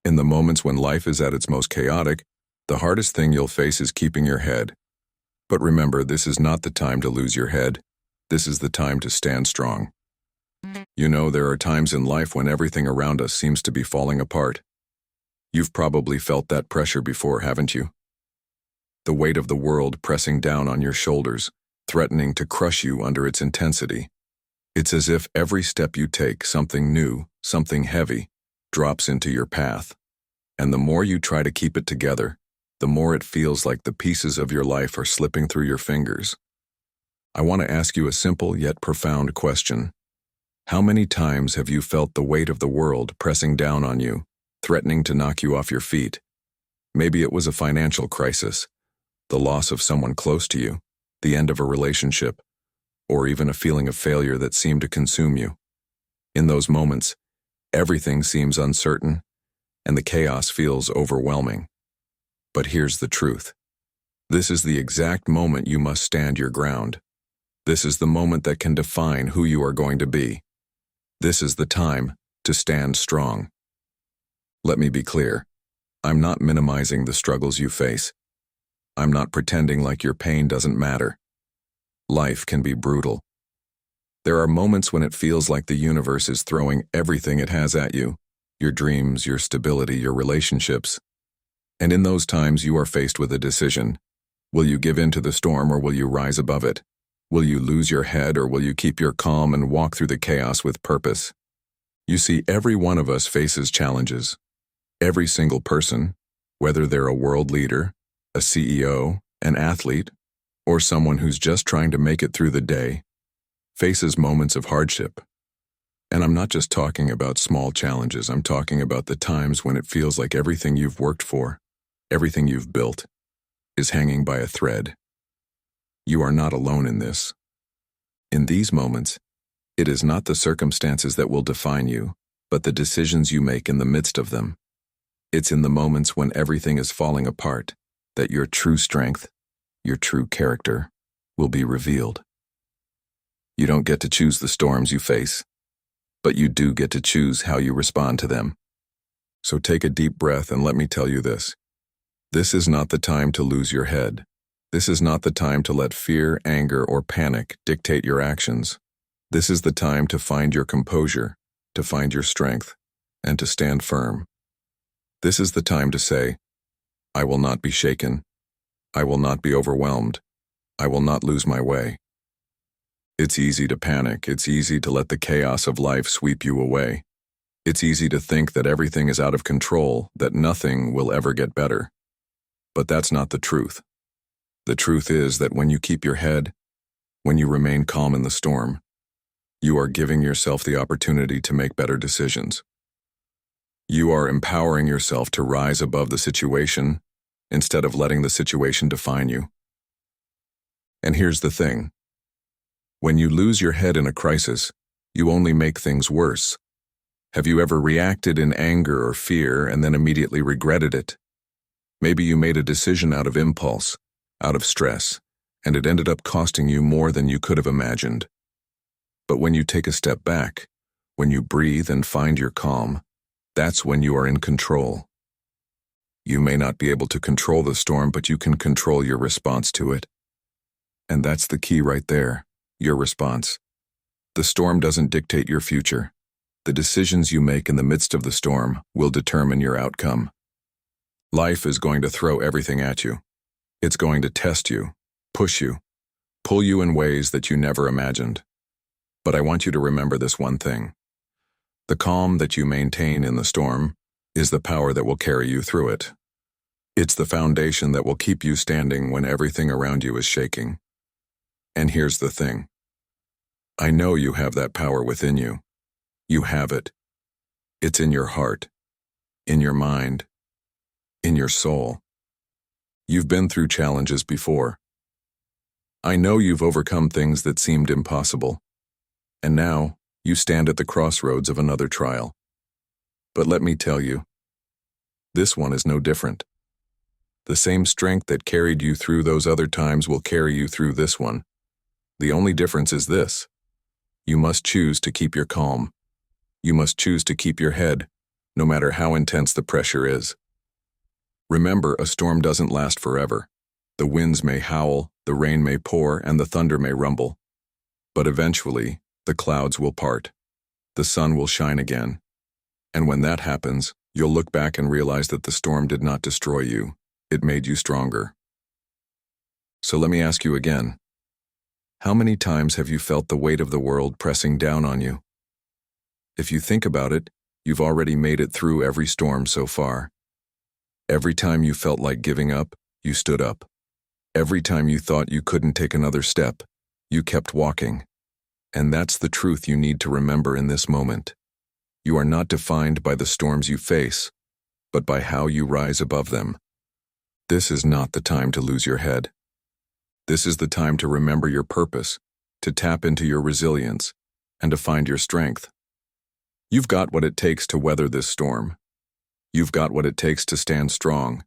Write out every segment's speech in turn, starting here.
In the moments when life is at its most chaotic, the hardest thing you'll face is keeping your head. But remember, this is not the time to lose your head. This is the time to stand strong. You know, there are times in life when everything around us seems to be falling apart. You've probably felt that pressure before, haven't you? The weight of the world pressing down on your shoulders, threatening to crush you under its intensity. It's as if every step you take, something new, something heavy, drops into your path. And the more you try to keep it together, the more it feels like the pieces of your life are slipping through your fingers. I want to ask you a simple yet profound question. How many times have you felt the weight of the world pressing down on you, threatening to knock you off your feet? Maybe it was a financial crisis, the loss of someone close to you, the end of a relationship, or even a feeling of failure that seemed to consume you. In those moments, everything seems uncertain, and the chaos feels overwhelming. But here's the truth. This is the exact moment you must stand your ground. This is the moment that can define who you are going to be. This is the time to stand strong. Let me be clear. I'm not minimizing the struggles you face. I'm not pretending like your pain doesn't matter. Life can be brutal. There are moments when it feels like the universe is throwing everything it has at you, your dreams, your stability, your relationships. And in those times you are faced with a decision. Will you give in to the storm or will you rise above it? Will you lose your head or will you keep your calm and walk through the chaos with purpose? You see, every one of us faces challenges. Every single person, whether they're a world leader, a CEO, an athlete, or someone who's just trying to make it through the day, faces moments of hardship. And I'm not just talking about small challenges, I'm talking about the times when it feels like everything you've worked for, everything you've built, is hanging by a thread. You are not alone in this. In these moments, it is not the circumstances that will define you, but the decisions you make in the midst of them. It's in the moments when everything is falling apart that your true strength, your true character, will be revealed. You don't get to choose the storms you face, but you do get to choose how you respond to them. So take a deep breath and let me tell you this. This is not the time to lose your head. This is not the time to let fear, anger, or panic dictate your actions. This is the time to find your composure, to find your strength, and to stand firm. This is the time to say, I will not be shaken. I will not be overwhelmed. I will not lose my way. It's easy to panic. It's easy to let the chaos of life sweep you away. It's easy to think that everything is out of control, that nothing will ever get better. But that's not the truth. The truth is that when you keep your head, when you remain calm in the storm, you are giving yourself the opportunity to make better decisions. You are empowering yourself to rise above the situation instead of letting the situation define you. And here's the thing. When you lose your head in a crisis, you only make things worse. Have you ever reacted in anger or fear and then immediately regretted it? Maybe you made a decision out of impulse, out of stress, and it ended up costing you more than you could have imagined. But when you take a step back, when you breathe and find your calm, that's when you are in control. You may not be able to control the storm, but you can control your response to it. And that's the key right there, your response. The storm doesn't dictate your future. The decisions you make in the midst of the storm will determine your outcome. Life is going to throw everything at you. It's going to test you, push you, pull you in ways that you never imagined. But I want you to remember this one thing. The calm that you maintain in the storm is the power that will carry you through it. It's the foundation that will keep you standing when everything around you is shaking. And here's the thing. I know you have that power within you. You have it. It's in your heart, in your mind, in your soul. You've been through challenges before. I know you've overcome things that seemed impossible. And now, you stand at the crossroads of another trial. But let me tell you, this one is no different. The same strength that carried you through those other times will carry you through this one. The only difference is this. You must choose to keep your calm. You must choose to keep your head, no matter how intense the pressure is. Remember, a storm doesn't last forever. The winds may howl, the rain may pour, and the thunder may rumble. But eventually, the clouds will part. The sun will shine again. And when that happens, you'll look back and realize that the storm did not destroy you. It made you stronger. So let me ask you again. How many times have you felt the weight of the world pressing down on you? If you think about it, you've already made it through every storm so far. Every time you felt like giving up, you stood up. Every time you thought you couldn't take another step, you kept walking. And that's the truth you need to remember in this moment. You are not defined by the storms you face, but by how you rise above them. This is not the time to lose your head. This is the time to remember your purpose, to tap into your resilience, and to find your strength. You've got what it takes to weather this storm. You've got what it takes to stand strong.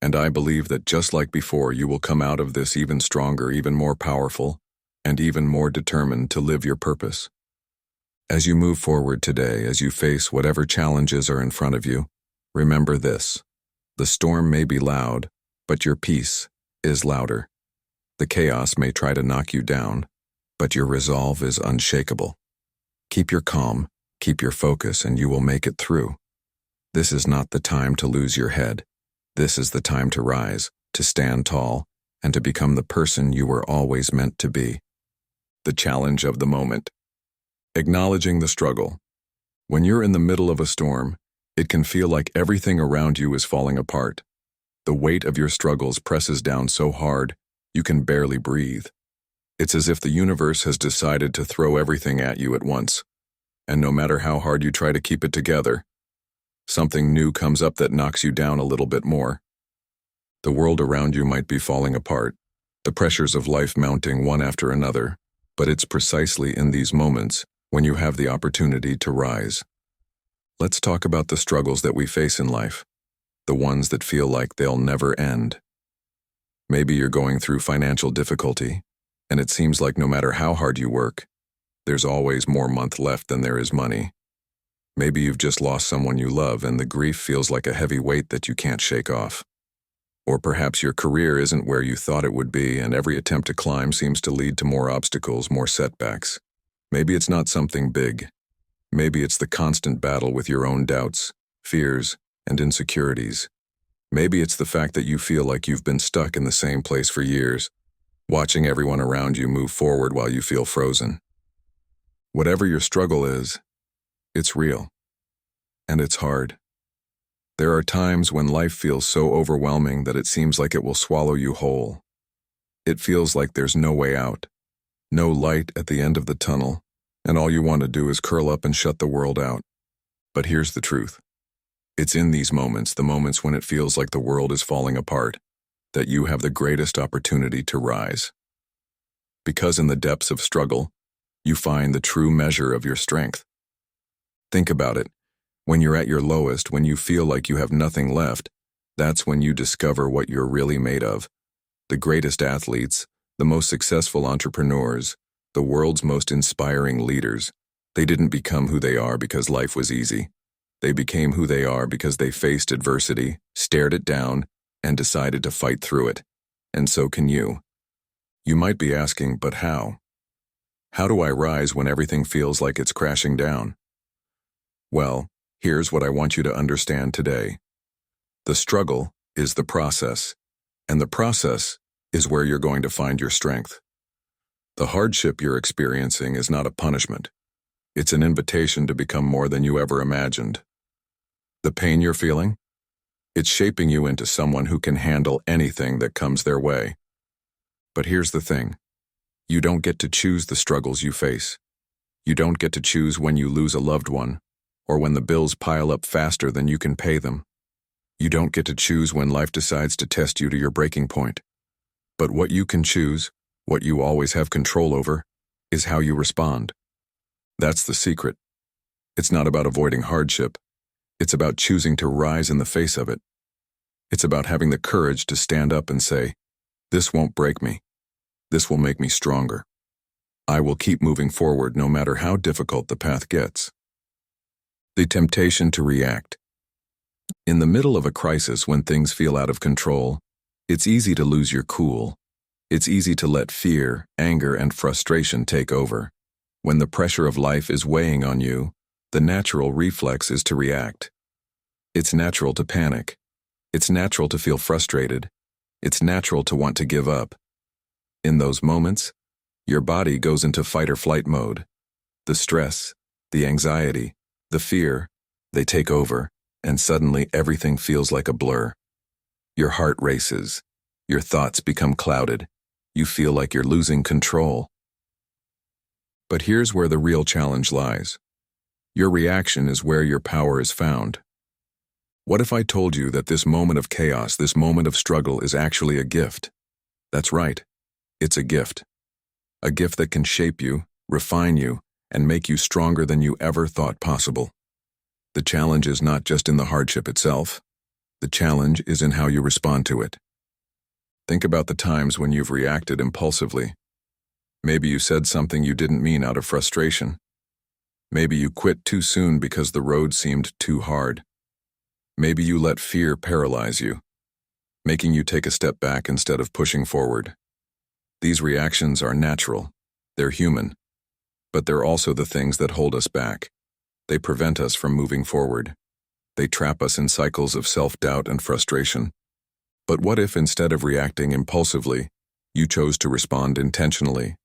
And I believe that just like before, you will come out of this even stronger, even more powerful, and even more determined to live your purpose. As you move forward today, as you face whatever challenges are in front of you, remember this. The storm may be loud, but your peace is louder. The chaos may try to knock you down, but your resolve is unshakable. Keep your calm, keep your focus, and you will make it through. This is not the time to lose your head. This is the time to rise, to stand tall, and to become the person you were always meant to be. The challenge of the moment. Acknowledging the struggle. When you're in the middle of a storm, it can feel like everything around you is falling apart. The weight of your struggles presses down so hard, you can barely breathe. It's as if the universe has decided to throw everything at you at once. And no matter how hard you try to keep it together, something new comes up that knocks you down a little bit more. The world around you might be falling apart, the pressures of life mounting one after another, but it's precisely in these moments when you have the opportunity to rise. Let's talk about the struggles that we face in life, the ones that feel like they'll never end. Maybe you're going through financial difficulty, and it seems like no matter how hard you work, there's always more month left than there is money. Maybe you've just lost someone you love and the grief feels like a heavy weight that you can't shake off. Or perhaps your career isn't where you thought it would be and every attempt to climb seems to lead to more obstacles, more setbacks. Maybe it's not something big. Maybe it's the constant battle with your own doubts, fears, and insecurities. Maybe it's the fact that you feel like you've been stuck in the same place for years, watching everyone around you move forward while you feel frozen. Whatever your struggle is, it's real. And it's hard. There are times when life feels so overwhelming that it seems like it will swallow you whole. It feels like there's no way out, no light at the end of the tunnel, and all you want to do is curl up and shut the world out. But here's the truth. It's in these moments, the moments when it feels like the world is falling apart, that you have the greatest opportunity to rise. Because in the depths of struggle, you find the true measure of your strength. Think about it. When you're at your lowest, when you feel like you have nothing left, that's when you discover what you're really made of. The greatest athletes, the most successful entrepreneurs, the world's most inspiring leaders, they didn't become who they are because life was easy. They became who they are because they faced adversity, stared it down, and decided to fight through it. And so can you. You might be asking, but how? How do I rise when everything feels like it's crashing down? Well, here's what I want you to understand today. The struggle is the process, and the process is where you're going to find your strength. The hardship you're experiencing is not a punishment. It's an invitation to become more than you ever imagined. The pain you're feeling? It's shaping you into someone who can handle anything that comes their way. But here's the thing. You don't get to choose the struggles you face. You don't get to choose when you lose a loved one, or when the bills pile up faster than you can pay them. You don't get to choose when life decides to test you to your breaking point. But what you can choose, what you always have control over, is how you respond. That's the secret. It's not about avoiding hardship. It's about choosing to rise in the face of it. It's about having the courage to stand up and say, "This won't break me. This will make me stronger. I will keep moving forward no matter how difficult the path gets." The temptation to react. In the middle of a crisis when things feel out of control, it's easy to lose your cool. It's easy to let fear, anger, and frustration take over. When the pressure of life is weighing on you, the natural reflex is to react. It's natural to panic. It's natural to feel frustrated. It's natural to want to give up. In those moments, your body goes into fight or flight mode. The stress, the anxiety, the fear, they take over, and suddenly everything feels like a blur. Your heart races. Your thoughts become clouded. You feel like you're losing control. But here's where the real challenge lies. Your reaction is where your power is found. What if I told you that this moment of chaos, this moment of struggle is actually a gift? That's right. It's a gift. A gift that can shape you, refine you, and make you stronger than you ever thought possible. The challenge is not just in the hardship itself. The challenge is in how you respond to it. Think about the times when you've reacted impulsively. Maybe you said something you didn't mean out of frustration. Maybe you quit too soon because the road seemed too hard. Maybe you let fear paralyze you, making you take a step back instead of pushing forward. These reactions are natural. They're human. But they're also the things that hold us back. They prevent us from moving forward. They trap us in cycles of self-doubt and frustration. But what if instead of reacting impulsively, you chose to respond intentionally?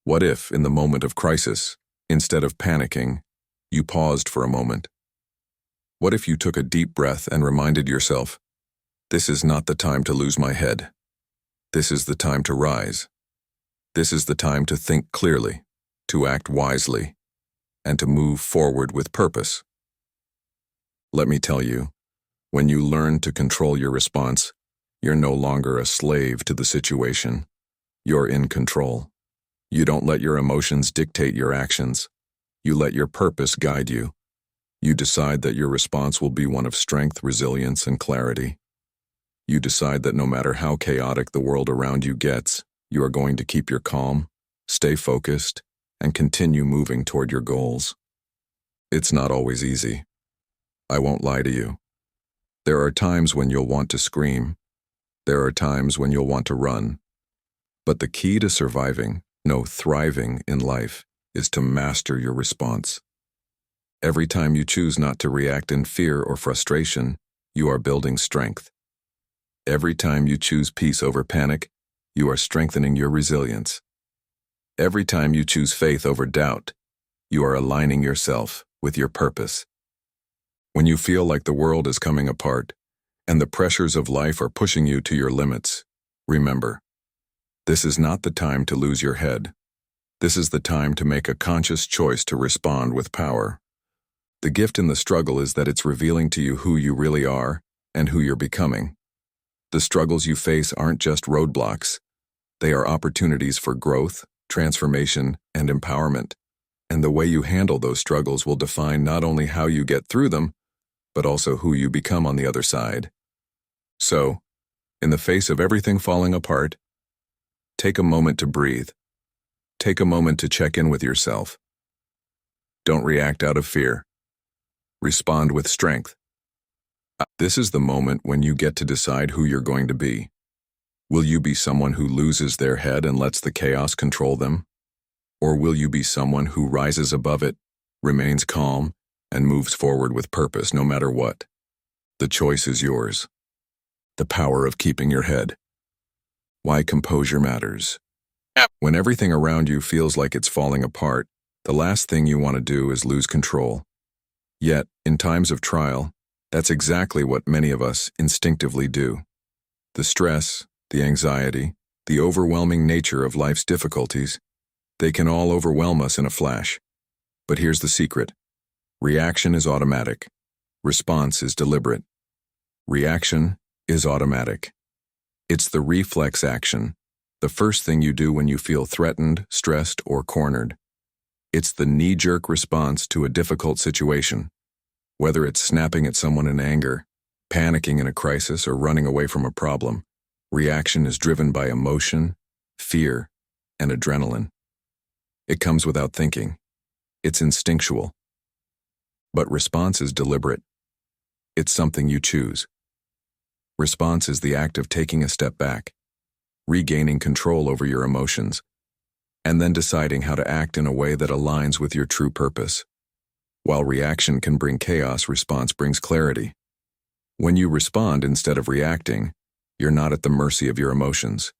What if, in the moment of crisis, instead of panicking, you paused for a moment? What if you took a deep breath and reminded yourself, this is not the time to lose my head. This is the time to rise. This is the time to think clearly, to act wisely, and to move forward with purpose. Let me tell you, when you learn to control your response, you're no longer a slave to the situation. You're in control. You don't let your emotions dictate your actions. You let your purpose guide you. You decide that your response will be one of strength, resilience, and clarity. You decide that no matter how chaotic the world around you gets, you are going to keep your calm, stay focused, and continue moving toward your goals. It's not always easy. I won't lie to you. There are times when you'll want to scream. There are times when you'll want to run. But the key to surviving, no, thriving in life, is to master your response. Every time you choose not to react in fear or frustration, you are building strength. Every time you choose peace over panic, you are strengthening your resilience. Every time you choose faith over doubt, you are aligning yourself with your purpose. When you feel like the world is coming apart and the pressures of life are pushing you to your limits, remember, this is not the time to lose your head. This is the time to make a conscious choice to respond with power. The gift in the struggle is that it's revealing to you who you really are and who you're becoming. The struggles you face aren't just roadblocks. They are opportunities for growth, transformation, and empowerment. And the way you handle those struggles will define not only how you get through them, but also who you become on the other side. So, in the face of everything falling apart, take a moment to breathe. Take a moment to check in with yourself. Don't react out of fear. Respond with strength. This is the moment when you get to decide who you're going to be. Will you be someone who loses their head and lets the chaos control them? Or will you be someone who rises above it, remains calm, and moves forward with purpose no matter what? The choice is yours. The power of keeping your head. Why composure matters. When everything around you feels like it's falling apart, the last thing you want to do is lose control. Yet, in times of trial, that's exactly what many of us instinctively do. The stress, the anxiety, the overwhelming nature of life's difficulties, they can all overwhelm us in a flash. But here's the secret. Reaction is automatic. Response is deliberate. Reaction is automatic. It's the reflex action, the first thing you do when you feel threatened, stressed, or cornered. It's the knee-jerk response to a difficult situation. Whether it's snapping at someone in anger, panicking in a crisis, or running away from a problem, reaction is driven by emotion, fear, and adrenaline. It comes without thinking. It's instinctual. But response is deliberate. It's something you choose. Response is the act of taking a step back, regaining control over your emotions, and then deciding how to act in a way that aligns with your true purpose. While reaction can bring chaos, response brings clarity. When you respond instead of reacting, you're not at the mercy of your emotions.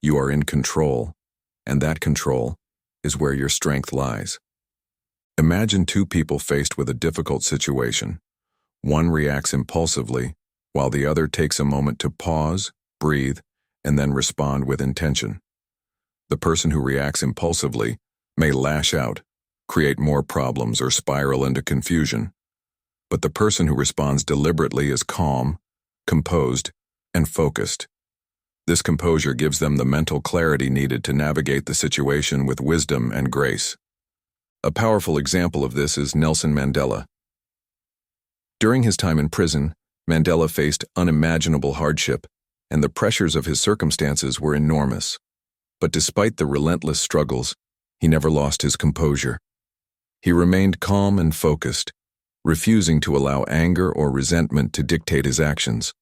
You are in control, and that control is where your strength lies. Imagine two people faced with a difficult situation. One reacts impulsively, while the other takes a moment to pause, breathe, and then respond with intention. The person who reacts impulsively may lash out, create more problems, or spiral into confusion. But the person who responds deliberately is calm, composed, and focused. This composure gives them the mental clarity needed to navigate the situation with wisdom and grace. A powerful example of this is Nelson Mandela. During his time in prison, Mandela faced unimaginable hardship, and the pressures of his circumstances were enormous. But despite the relentless struggles, he never lost his composure. He remained calm and focused, refusing to allow anger or resentment to dictate his actions.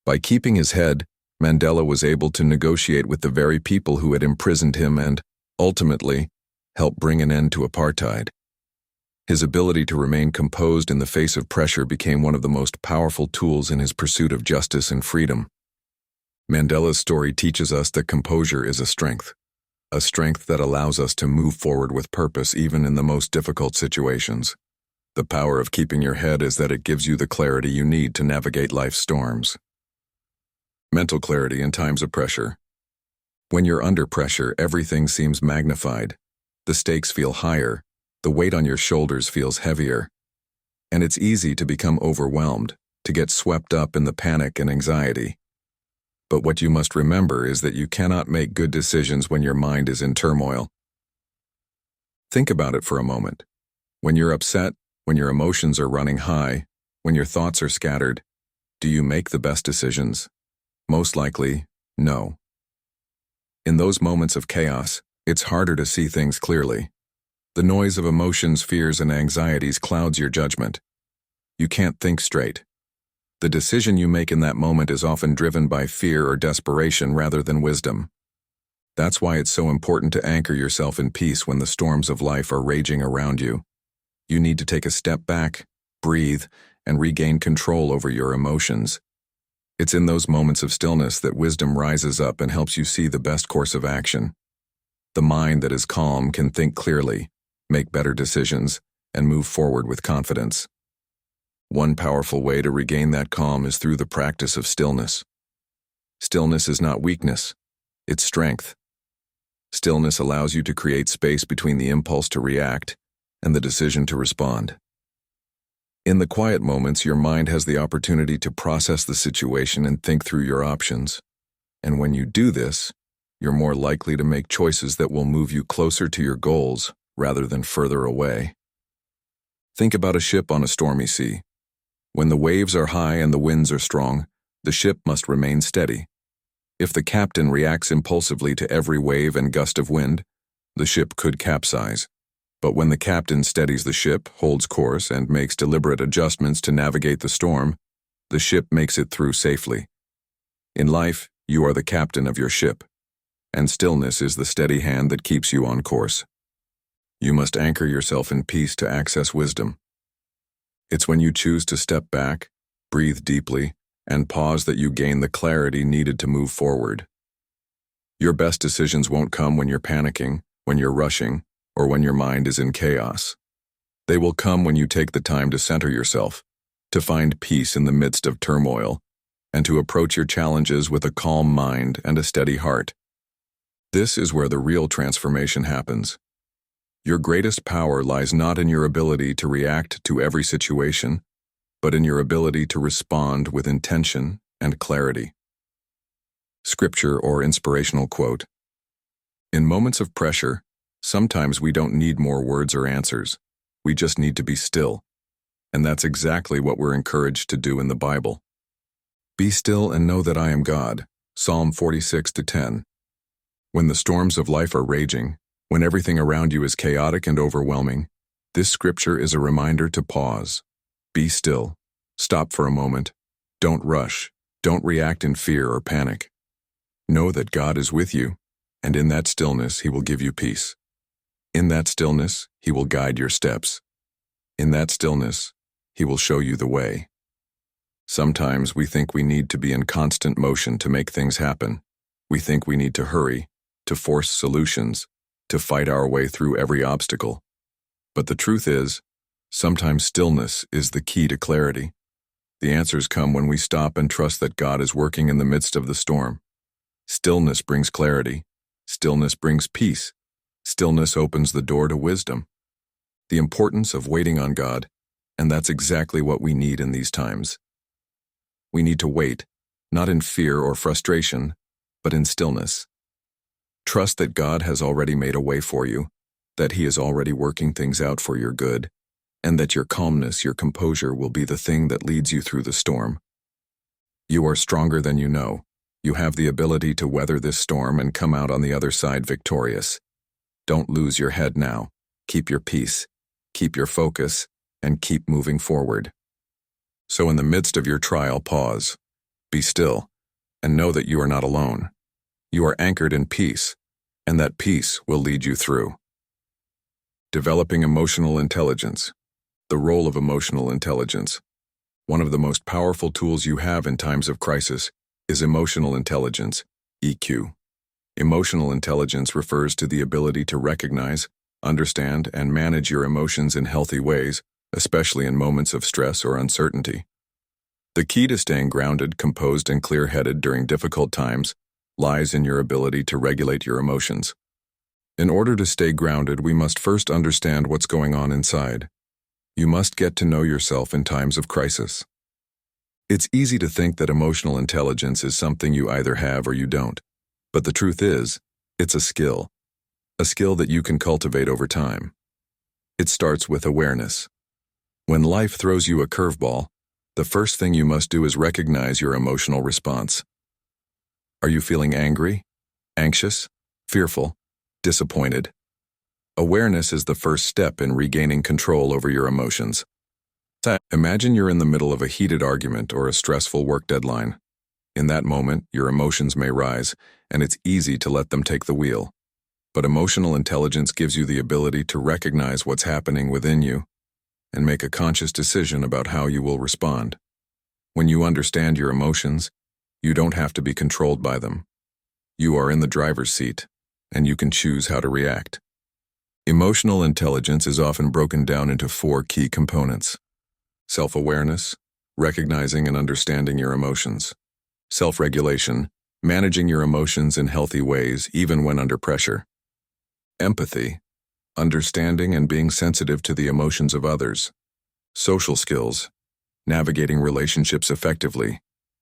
By keeping his head, Mandela was able to negotiate with the very people who had imprisoned him and, ultimately, help bring an end to apartheid. His ability to remain composed in the face of pressure became one of the most powerful tools in his pursuit of justice and freedom. Mandela's story teaches us that composure is a strength that allows us to move forward with purpose even in the most difficult situations. The power of keeping your head is that it gives you the clarity you need to navigate life's storms. Mental clarity in times of pressure. When you're under pressure, everything seems magnified. The stakes feel higher, the weight on your shoulders feels heavier, and it's easy to become overwhelmed, to get swept up in the panic and anxiety. But what you must remember is that you cannot make good decisions when your mind is in turmoil. Think about it for a moment. When you're upset, when your emotions are running high, when your thoughts are scattered, do you make the best decisions? Most likely, no. In those moments of chaos, it's harder to see things clearly. The noise of emotions, fears, and anxieties clouds your judgment. You can't think straight. The decision you make in that moment is often driven by fear or desperation rather than wisdom. That's why it's so important to anchor yourself in peace when the storms of life are raging around you. You need to take a step back, breathe, and regain control over your emotions. It's in those moments of stillness that wisdom rises up and helps you see the best course of action. The mind that is calm can think clearly, make better decisions, and move forward with confidence. One powerful way to regain that calm is through the practice of stillness. Stillness is not weakness, it's strength. Stillness allows you to create space between the impulse to react and the decision to respond. In the quiet moments, your mind has the opportunity to process the situation and think through your options. And when you do this, you're more likely to make choices that will move you closer to your goals rather than further away. Think about a ship on a stormy sea. When the waves are high and the winds are strong, the ship must remain steady. If the captain reacts impulsively to every wave and gust of wind, the ship could capsize. But when the captain steadies the ship, holds course, and makes deliberate adjustments to navigate the storm, the ship makes it through safely. In life, you are the captain of your ship, and stillness is the steady hand that keeps you on course. You must anchor yourself in peace to access wisdom. It's when you choose to step back, breathe deeply, and pause that you gain the clarity needed to move forward. Your best decisions won't come when you're panicking, when you're rushing, or when your mind is in chaos. They will come when you take the time to center yourself, to find peace in the midst of turmoil, and to approach your challenges with a calm mind and a steady heart. This is where the real transformation happens. Your greatest power lies not in your ability to react to every situation, but in your ability to respond with intention and clarity. Scripture or inspirational quote. In moments of pressure, sometimes we don't need more words or answers. We just need to be still. And that's exactly what we're encouraged to do in the Bible. Be still and know that I am God. Psalm 46:10. When the storms of life are raging, when everything around you is chaotic and overwhelming, This scripture is a reminder to pause. Be still. Stop for a moment. Don't rush. Don't react in fear or panic. Know that God is with you, and in that stillness, He will give you peace. In that stillness, He will guide your steps. In that stillness, He will show you the way. Sometimes we think we need to be in constant motion to make things happen. We think we need to hurry, to force solutions, to fight our way through every obstacle. But the truth is, sometimes stillness is the key to clarity. The answers come when we stop and trust that God is working in the midst of the storm. Stillness brings clarity. Stillness brings peace. Stillness opens the door to wisdom. The importance of waiting on God, and that's exactly what we need in these times. We need to wait, not in fear or frustration, but in stillness. Trust that God has already made a way for you, that He is already working things out for your good, and that your calmness, your composure will be the thing that leads you through the storm. You are stronger than you know. You have the ability to weather this storm and come out on the other side victorious. Don't lose your head now. Keep your peace, keep your focus, and keep moving forward. So in the midst of your trial, pause, be still, and know that you are not alone. You are anchored in peace, and that peace will lead you through. Developing emotional intelligence. The role of emotional intelligence. One of the most powerful tools you have in times of crisis is emotional intelligence, EQ. Emotional intelligence refers to the ability to recognize, understand, and manage your emotions in healthy ways, especially in moments of stress or uncertainty. The key to staying grounded, composed, and clear-headed during difficult times lies in your ability to regulate your emotions. In order to stay grounded, we must first understand what's going on inside. You must get to know yourself in times of crisis. It's easy to think that emotional intelligence is something you either have or you don't. But the truth is, it's a skill that you can cultivate over time. It starts with awareness. When life throws you a curveball, the first thing you must do is recognize your emotional response. Are you feeling angry, anxious, fearful, disappointed? Awareness is the first step in regaining control over your emotions. Imagine you're in the middle of a heated argument or a stressful work deadline. In that moment, your emotions may rise, and it's easy to let them take the wheel. But emotional intelligence gives you the ability to recognize what's happening within you and make a conscious decision about how you will respond. When you understand your emotions, you don't have to be controlled by them. You are in the driver's seat, and you can choose how to react. Emotional intelligence is often broken down into 4 key components: self-awareness, recognizing and understanding your emotions; self-regulation, managing your emotions in healthy ways even when under pressure; empathy, understanding and being sensitive to the emotions of others; social skills, navigating relationships effectively,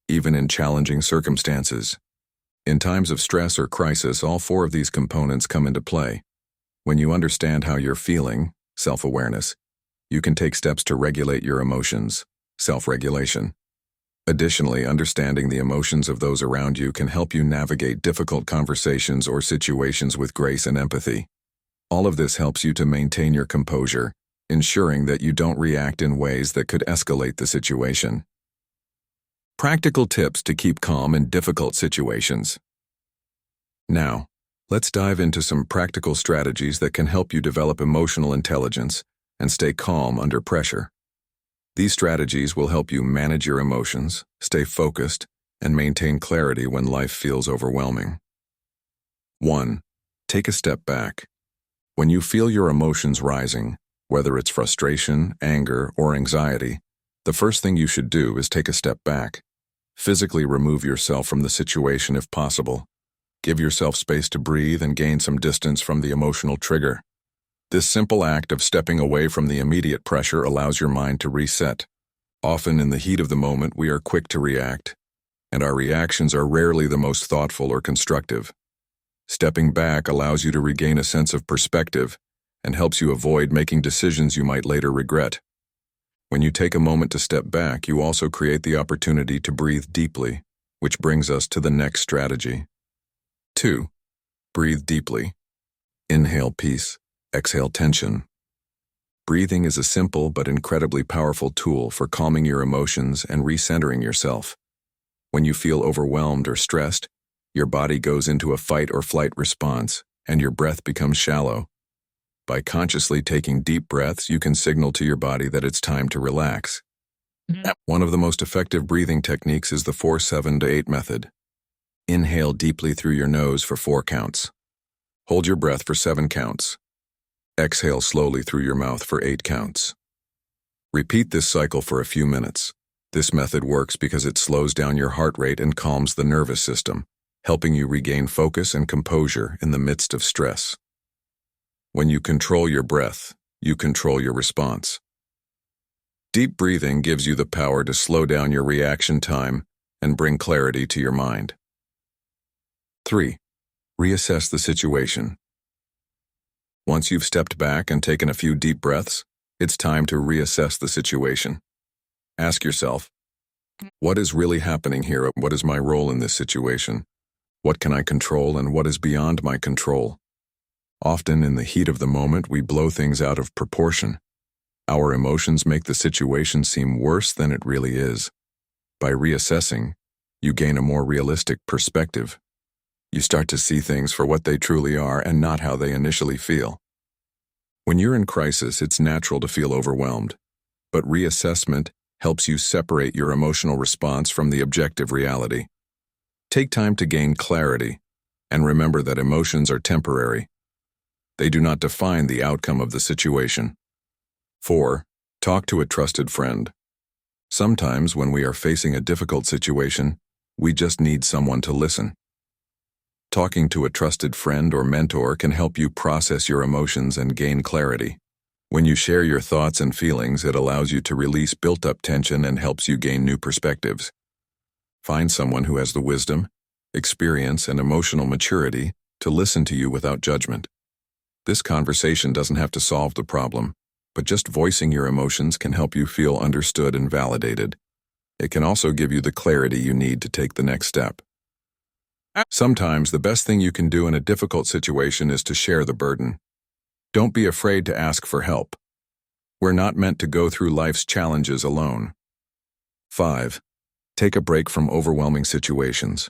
even in challenging circumstances. In times of stress or crisis, all 4 of these components come into play. When you understand how you're feeling, self-awareness, you can take steps to regulate your emotions, self-regulation. Additionally, understanding the emotions of those around you can help you navigate difficult conversations or situations with grace and empathy. All of this helps you to maintain your composure, ensuring that you don't react in ways that could escalate the situation. Practical tips to keep calm in difficult situations. Now, let's dive into some practical strategies that can help you develop emotional intelligence and stay calm under pressure. These strategies will help you manage your emotions, stay focused, and maintain clarity when life feels overwhelming. 1. Take a step back. When you feel your emotions rising, whether it's frustration, anger, or anxiety, the first thing you should do is take a step back. Physically remove yourself from the situation if possible. Give yourself space to breathe and gain some distance from the emotional trigger. This simple act of stepping away from the immediate pressure allows your mind to reset. Often in the heat of the moment, we are quick to react, and our reactions are rarely the most thoughtful or constructive. Stepping back allows you to regain a sense of perspective and helps you avoid making decisions you might later regret. When you take a moment to step back, you also create the opportunity to breathe deeply, which brings us to the next strategy. 2. Breathe deeply. Inhale peace, exhale tension. Breathing is a simple but incredibly powerful tool for calming your emotions and recentering yourself. When you feel overwhelmed or stressed, your body goes into a fight or flight response, and your breath becomes shallow. By consciously taking deep breaths, you can signal to your body that it's time to relax. One of the most effective breathing techniques is the 4-7-8 method. Inhale deeply through your nose for 4 counts. Hold your breath for 7 counts. Exhale slowly through your mouth for 8 counts. Repeat this cycle for a few minutes. This method works because it slows down your heart rate and calms the nervous system, helping you regain focus and composure in the midst of stress. When you control your breath, you control your response. Deep breathing gives you the power to slow down your reaction time and bring clarity to your mind. 3. Reassess the situation. Once you've stepped back and taken a few deep breaths, it's time to reassess the situation. Ask yourself, what is really happening here? What is my role in this situation? What can I control and what is beyond my control? Often in the heat of the moment, we blow things out of proportion. Our emotions make the situation seem worse than it really is. By reassessing, you gain a more realistic perspective. You start to see things for what they truly are and not how they initially feel. When you're in crisis, it's natural to feel overwhelmed, but reassessment helps you separate your emotional response from the objective reality. Take time to gain clarity, and remember that emotions are temporary. They do not define the outcome of the situation. 4. Talk to a trusted friend. Sometimes when we are facing a difficult situation, we just need someone to listen. Talking to a trusted friend or mentor can help you process your emotions and gain clarity. When you share your thoughts and feelings, it allows you to release built-up tension and helps you gain new perspectives. Find someone who has the wisdom, experience, and emotional maturity to listen to you without judgment. This conversation doesn't have to solve the problem, but just voicing your emotions can help you feel understood and validated. It can also give you the clarity you need to take the next step. Sometimes the best thing you can do in a difficult situation is to share the burden. Don't be afraid to ask for help. We're not meant to go through life's challenges alone. 5. Take a break from overwhelming situations.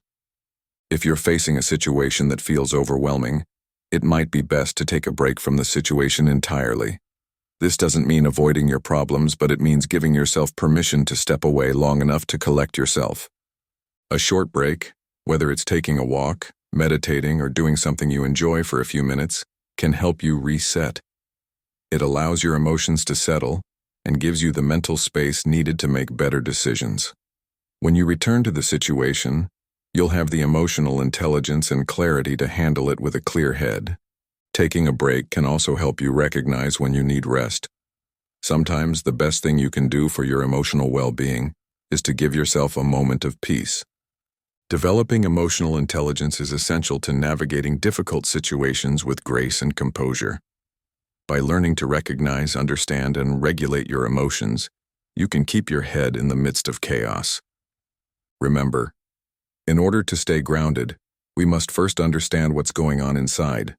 If you're facing a situation that feels overwhelming, it might be best to take a break from the situation entirely. This doesn't mean avoiding your problems, but it means giving yourself permission to step away long enough to collect yourself. A short break, whether it's taking a walk, meditating, or doing something you enjoy for a few minutes, can help you reset. It allows your emotions to settle and gives you the mental space needed to make better decisions. When you return to the situation, you'll have the emotional intelligence and clarity to handle it with a clear head. Taking a break can also help you recognize when you need rest. Sometimes the best thing you can do for your emotional well-being is to give yourself a moment of peace. Developing emotional intelligence is essential to navigating difficult situations with grace and composure. By learning to recognize, understand, and regulate your emotions, you can keep your head in the midst of chaos. Remember, in order to stay grounded, we must first understand what's going on inside.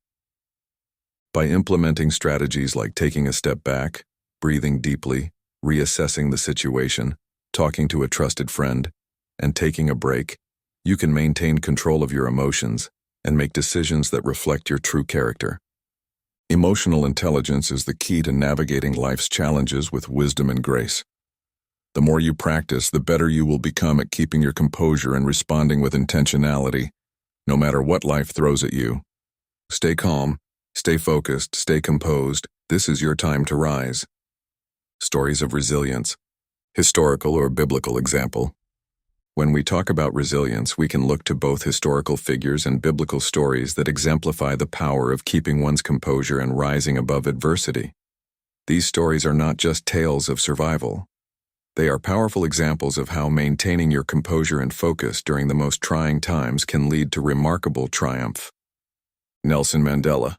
By implementing strategies like taking a step back, breathing deeply, reassessing the situation, talking to a trusted friend, and taking a break, you can maintain control of your emotions and make decisions that reflect your true character. Emotional intelligence is the key to navigating life's challenges with wisdom and grace. The more you practice, the better you will become at keeping your composure and responding with intentionality, no matter what life throws at you. Stay calm, stay focused, stay composed. This is your time to rise. Stories of resilience. Historical or biblical example. When we talk about resilience, we can look to both historical figures and biblical stories that exemplify the power of keeping one's composure and rising above adversity. These stories are not just tales of survival. They are powerful examples of how maintaining your composure and focus during the most trying times can lead to remarkable triumph. Nelson Mandela.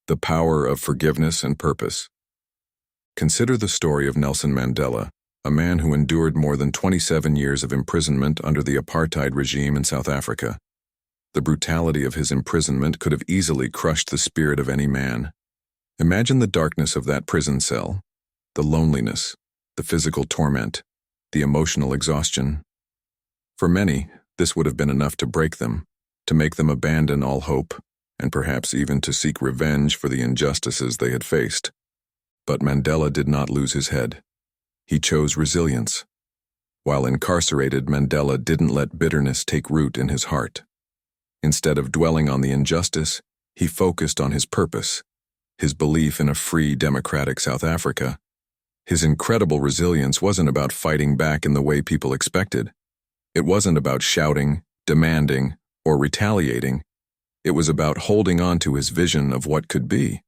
The power of forgiveness and purpose. Consider the story of Nelson Mandela, a man who endured more than 27 years of imprisonment under the apartheid regime in South Africa. The brutality of his imprisonment could have easily crushed the spirit of any man. Imagine the darkness of that prison cell, the loneliness, the physical torment, the emotional exhaustion. For many, this would have been enough to break them, to make them abandon all hope, and perhaps even to seek revenge for the injustices they had faced. But Mandela did not lose his head. He chose resilience. While incarcerated, Mandela didn't let bitterness take root in his heart. Instead of dwelling on the injustice, he focused on his purpose, his belief in a free, democratic South Africa. His incredible resilience wasn't about fighting back in the way people expected. It wasn't about shouting, demanding, or retaliating. It was about holding on to his vision of what could be.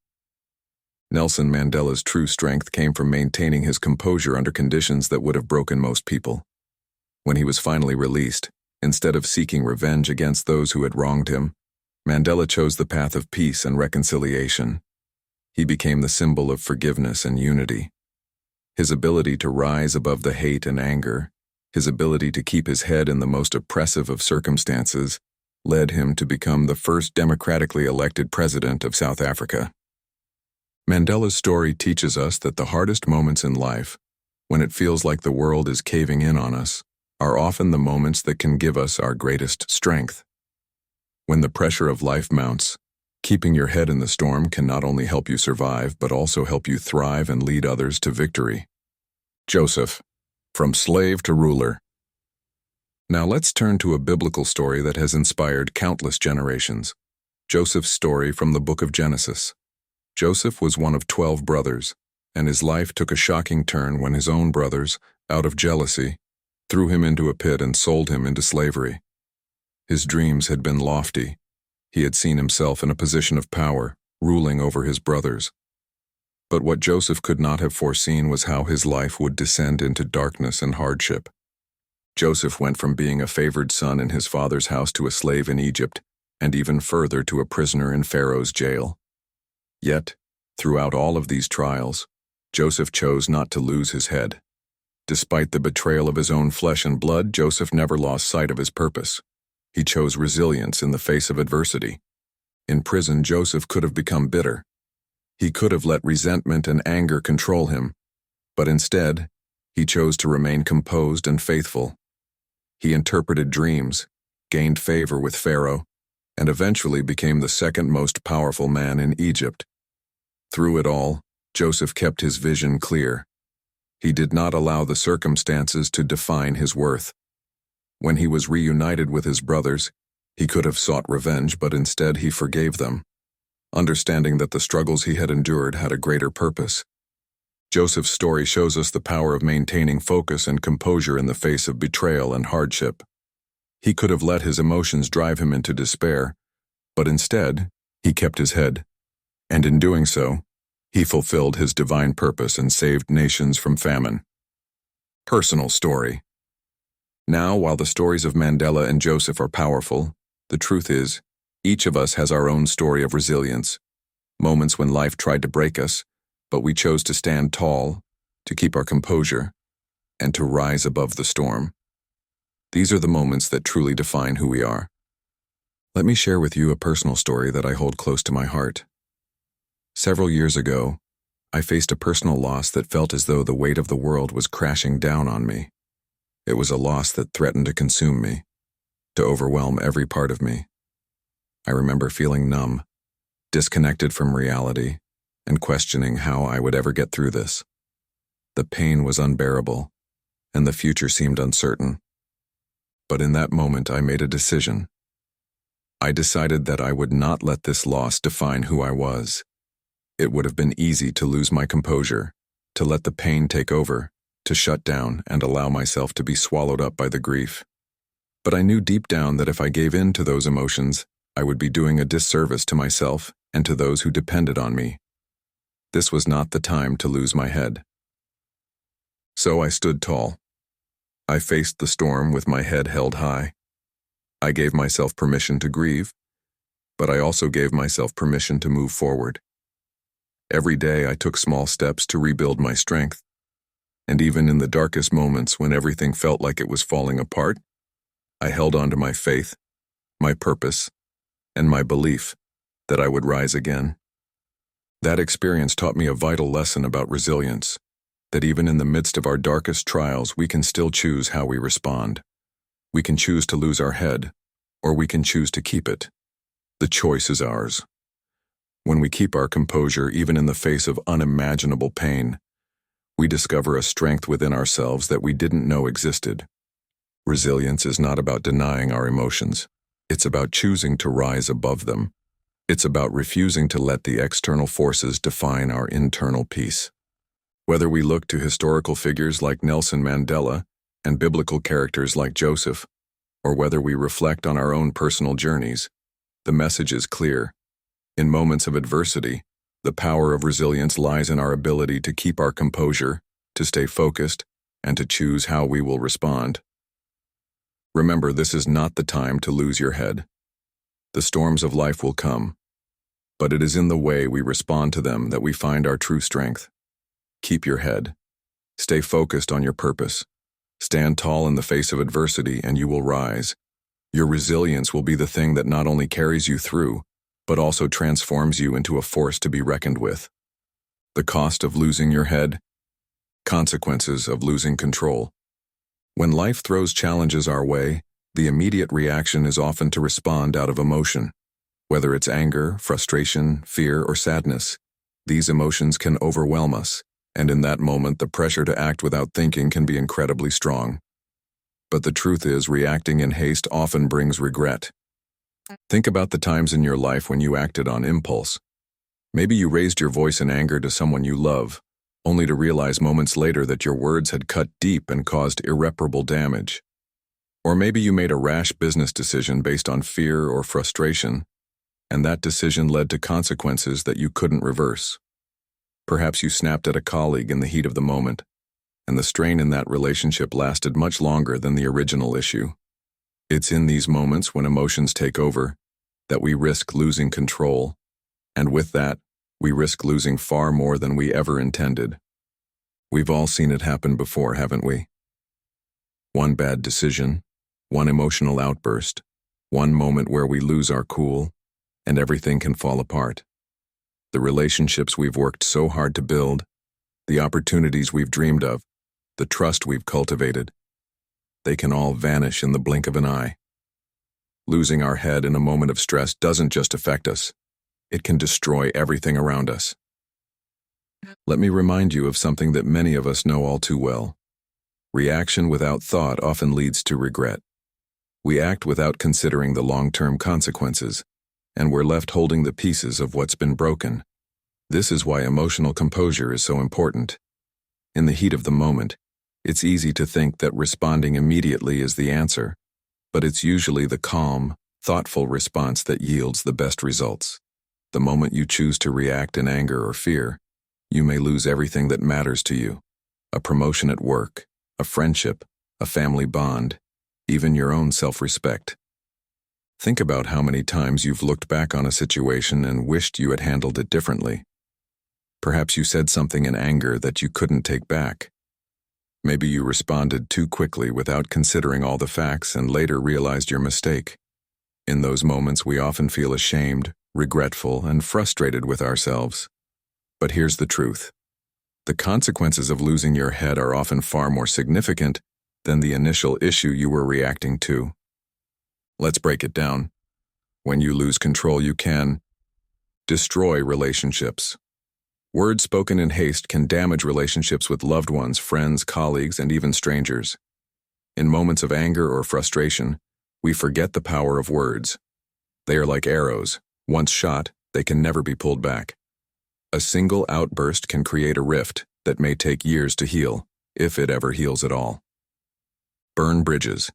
Nelson Mandela's true strength came from maintaining his composure under conditions that would have broken most people. When he was finally released, instead of seeking revenge against those who had wronged him, Mandela chose the path of peace and reconciliation. He became the symbol of forgiveness and unity. His ability to rise above the hate and anger, his ability to keep his head in the most oppressive of circumstances, led him to become the first democratically elected president of South Africa. Mandela's story teaches us that the hardest moments in life, when it feels like the world is caving in on us, are often the moments that can give us our greatest strength. When the pressure of life mounts, keeping your head in the storm can not only help you survive, but also help you thrive and lead others to victory. Joseph, from slave to ruler. Now let's turn to a biblical story that has inspired countless generations. Joseph's story from the book of Genesis. Joseph was one of 12 brothers, and his life took a shocking turn when his own brothers, out of jealousy, threw him into a pit and sold him into slavery. His dreams had been lofty. He had seen himself in a position of power, ruling over his brothers. But what Joseph could not have foreseen was how his life would descend into darkness and hardship. Joseph went from being a favored son in his father's house to a slave in Egypt, and even further to a prisoner in Pharaoh's jail. Yet, throughout all of these trials, Joseph chose not to lose his head. Despite the betrayal of his own flesh and blood, Joseph never lost sight of his purpose. He chose resilience in the face of adversity. In prison, Joseph could have become bitter. He could have let resentment and anger control him, but instead, he chose to remain composed and faithful. He interpreted dreams, gained favor with Pharaoh, and eventually became the second most powerful man in Egypt. Through it all, Joseph kept his vision clear. He did not allow the circumstances to define his worth. When he was reunited with his brothers, he could have sought revenge, but instead he forgave them, understanding that the struggles he had endured had a greater purpose. Joseph's story shows us the power of maintaining focus and composure in the face of betrayal and hardship. He could have let his emotions drive him into despair, but instead, he kept his head. And in doing so, he fulfilled his divine purpose and saved nations from famine. Personal story. Now, while the stories of Mandela and Joseph are powerful, the truth is, each of us has our own story of resilience, moments when life tried to break us, but we chose to stand tall, to keep our composure, and to rise above the storm. These are the moments that truly define who we are. Let me share with you a personal story that I hold close to my heart. Several years ago, I faced a personal loss that felt as though the weight of the world was crashing down on me. It was a loss that threatened to consume me, to overwhelm every part of me. I remember feeling numb, disconnected from reality, and questioning how I would ever get through this. The pain was unbearable, and the future seemed uncertain. But in that moment, I made a decision. I decided that I would not let this loss define who I was. It would have been easy to lose my composure, to let the pain take over, to shut down and allow myself to be swallowed up by the grief. But I knew deep down that if I gave in to those emotions, I would be doing a disservice to myself and to those who depended on me. This was not the time to lose my head. So I stood tall. I faced the storm with my head held high. I gave myself permission to grieve, but I also gave myself permission to move forward. Every day I took small steps to rebuild my strength, and even in the darkest moments when everything felt like it was falling apart, I held on to my faith, my purpose, and my belief that I would rise again. That experience taught me a vital lesson about resilience. that even in the midst of our darkest trials, we can still choose how we respond. We can choose to lose our head, or we can choose to keep it. The choice is ours. When we keep our composure, even in the face of unimaginable pain, we discover a strength within ourselves that we didn't know existed. Resilience is not about denying our emotions. It's about choosing to rise above them. It's about refusing to let the external forces define our internal peace. Whether we look to historical figures like Nelson Mandela and biblical characters like Joseph, or whether we reflect on our own personal journeys, the message is clear. In moments of adversity, the power of resilience lies in our ability to keep our composure, to stay focused, and to choose how we will respond. Remember, this is not the time to lose your head. The storms of life will come, but it is in the way we respond to them that we find our true strength. Keep your head. Stay focused on your purpose. Stand tall in the face of adversity, and you will rise. Your resilience will be the thing that not only carries you through, but also transforms you into a force to be reckoned with. The cost of losing your head? Consequences of losing control. When life throws challenges our way, the immediate reaction is often to respond out of emotion. Whether it's anger, frustration, fear, or sadness, these emotions can overwhelm us, and in that moment, the pressure to act without thinking can be incredibly strong. But the truth is, reacting in haste often brings regret. Think about the times in your life when you acted on impulse. Maybe you raised your voice in anger to someone you love, only to realize moments later that your words had cut deep and caused irreparable damage. Or maybe you made a rash business decision based on fear or frustration, and that decision led to consequences that you couldn't reverse. Perhaps you snapped at a colleague in the heat of the moment, and the strain in that relationship lasted much longer than the original issue. It's in these moments, when emotions take over, that we risk losing control, and with that, we risk losing far more than we ever intended. We've all seen it happen before, haven't we? One bad decision, one emotional outburst, one moment where we lose our cool, and everything can fall apart. The relationships we've worked so hard to build, the opportunities we've dreamed of, the trust we've cultivated, they can all vanish in the blink of an eye. Losing our head in a moment of stress doesn't just affect us, it can destroy everything around us. Let me remind you of something that many of us know all too well. Reaction without thought often leads to regret. We act without considering the long-term consequences, and we're left holding the pieces of what's been broken. This is why emotional composure is so important. In the heat of the moment, it's easy to think that responding immediately is the answer, but it's usually the calm, thoughtful response that yields the best results. The moment you choose to react in anger or fear, you may lose everything that matters to you. A promotion at work, a friendship, a family bond, even your own self-respect. Think about how many times you've looked back on a situation and wished you had handled it differently. Perhaps you said something in anger that you couldn't take back. Maybe you responded too quickly without considering all the facts and later realized your mistake. In those moments, we often feel ashamed, regretful, and frustrated with ourselves. But here's the truth. The consequences of losing your head are often far more significant than the initial issue you were reacting to. Let's break it down. When you lose control, you can destroy relationships. Words spoken in haste can damage relationships with loved ones, friends, colleagues, and even strangers. In moments of anger or frustration, we forget the power of words. They are like arrows. Once shot, they can never be pulled back. A single outburst can create a rift that may take years to heal, if it ever heals at all. Burn bridges.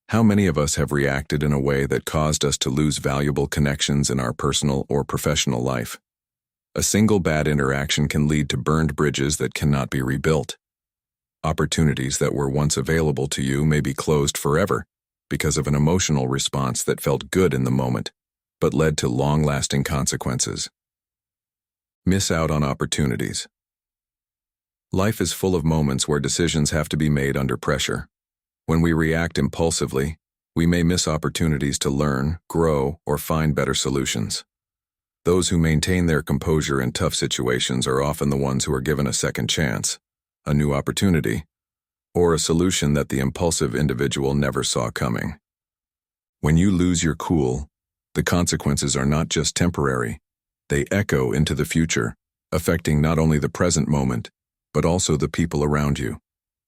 How many of us have reacted in a way that caused us to lose valuable connections in our personal or professional life? A single bad interaction can lead to burned bridges that cannot be rebuilt. Opportunities that were once available to you may be closed forever because of an emotional response that felt good in the moment, but led to long-lasting consequences. Miss out on opportunities. Life is full of moments where decisions have to be made under pressure. When we react impulsively, we may miss opportunities to learn, grow, or find better solutions. Those who maintain their composure in tough situations are often the ones who are given a second chance, a new opportunity, or a solution that the impulsive individual never saw coming. When you lose your cool, the consequences are not just temporary. They echo into the future, affecting not only the present moment, but also the people around you.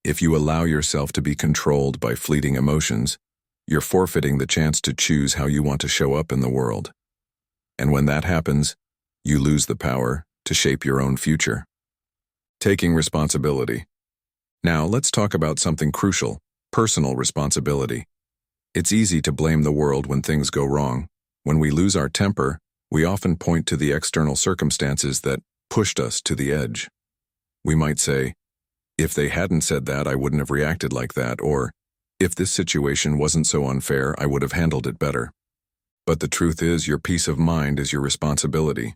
If you allow yourself to be controlled by fleeting emotions, you're forfeiting the chance to choose how you want to show up in the world. And when that happens, you lose the power to shape your own future. Taking responsibility. Now, let's talk about something crucial: personal responsibility. It's easy to blame the world when things go wrong. When we lose our temper, we often point to the external circumstances that pushed us to the edge. We might say, if they hadn't said that, I wouldn't have reacted like that, or if this situation wasn't so unfair, I would have handled it better. But the truth is, your peace of mind is your responsibility.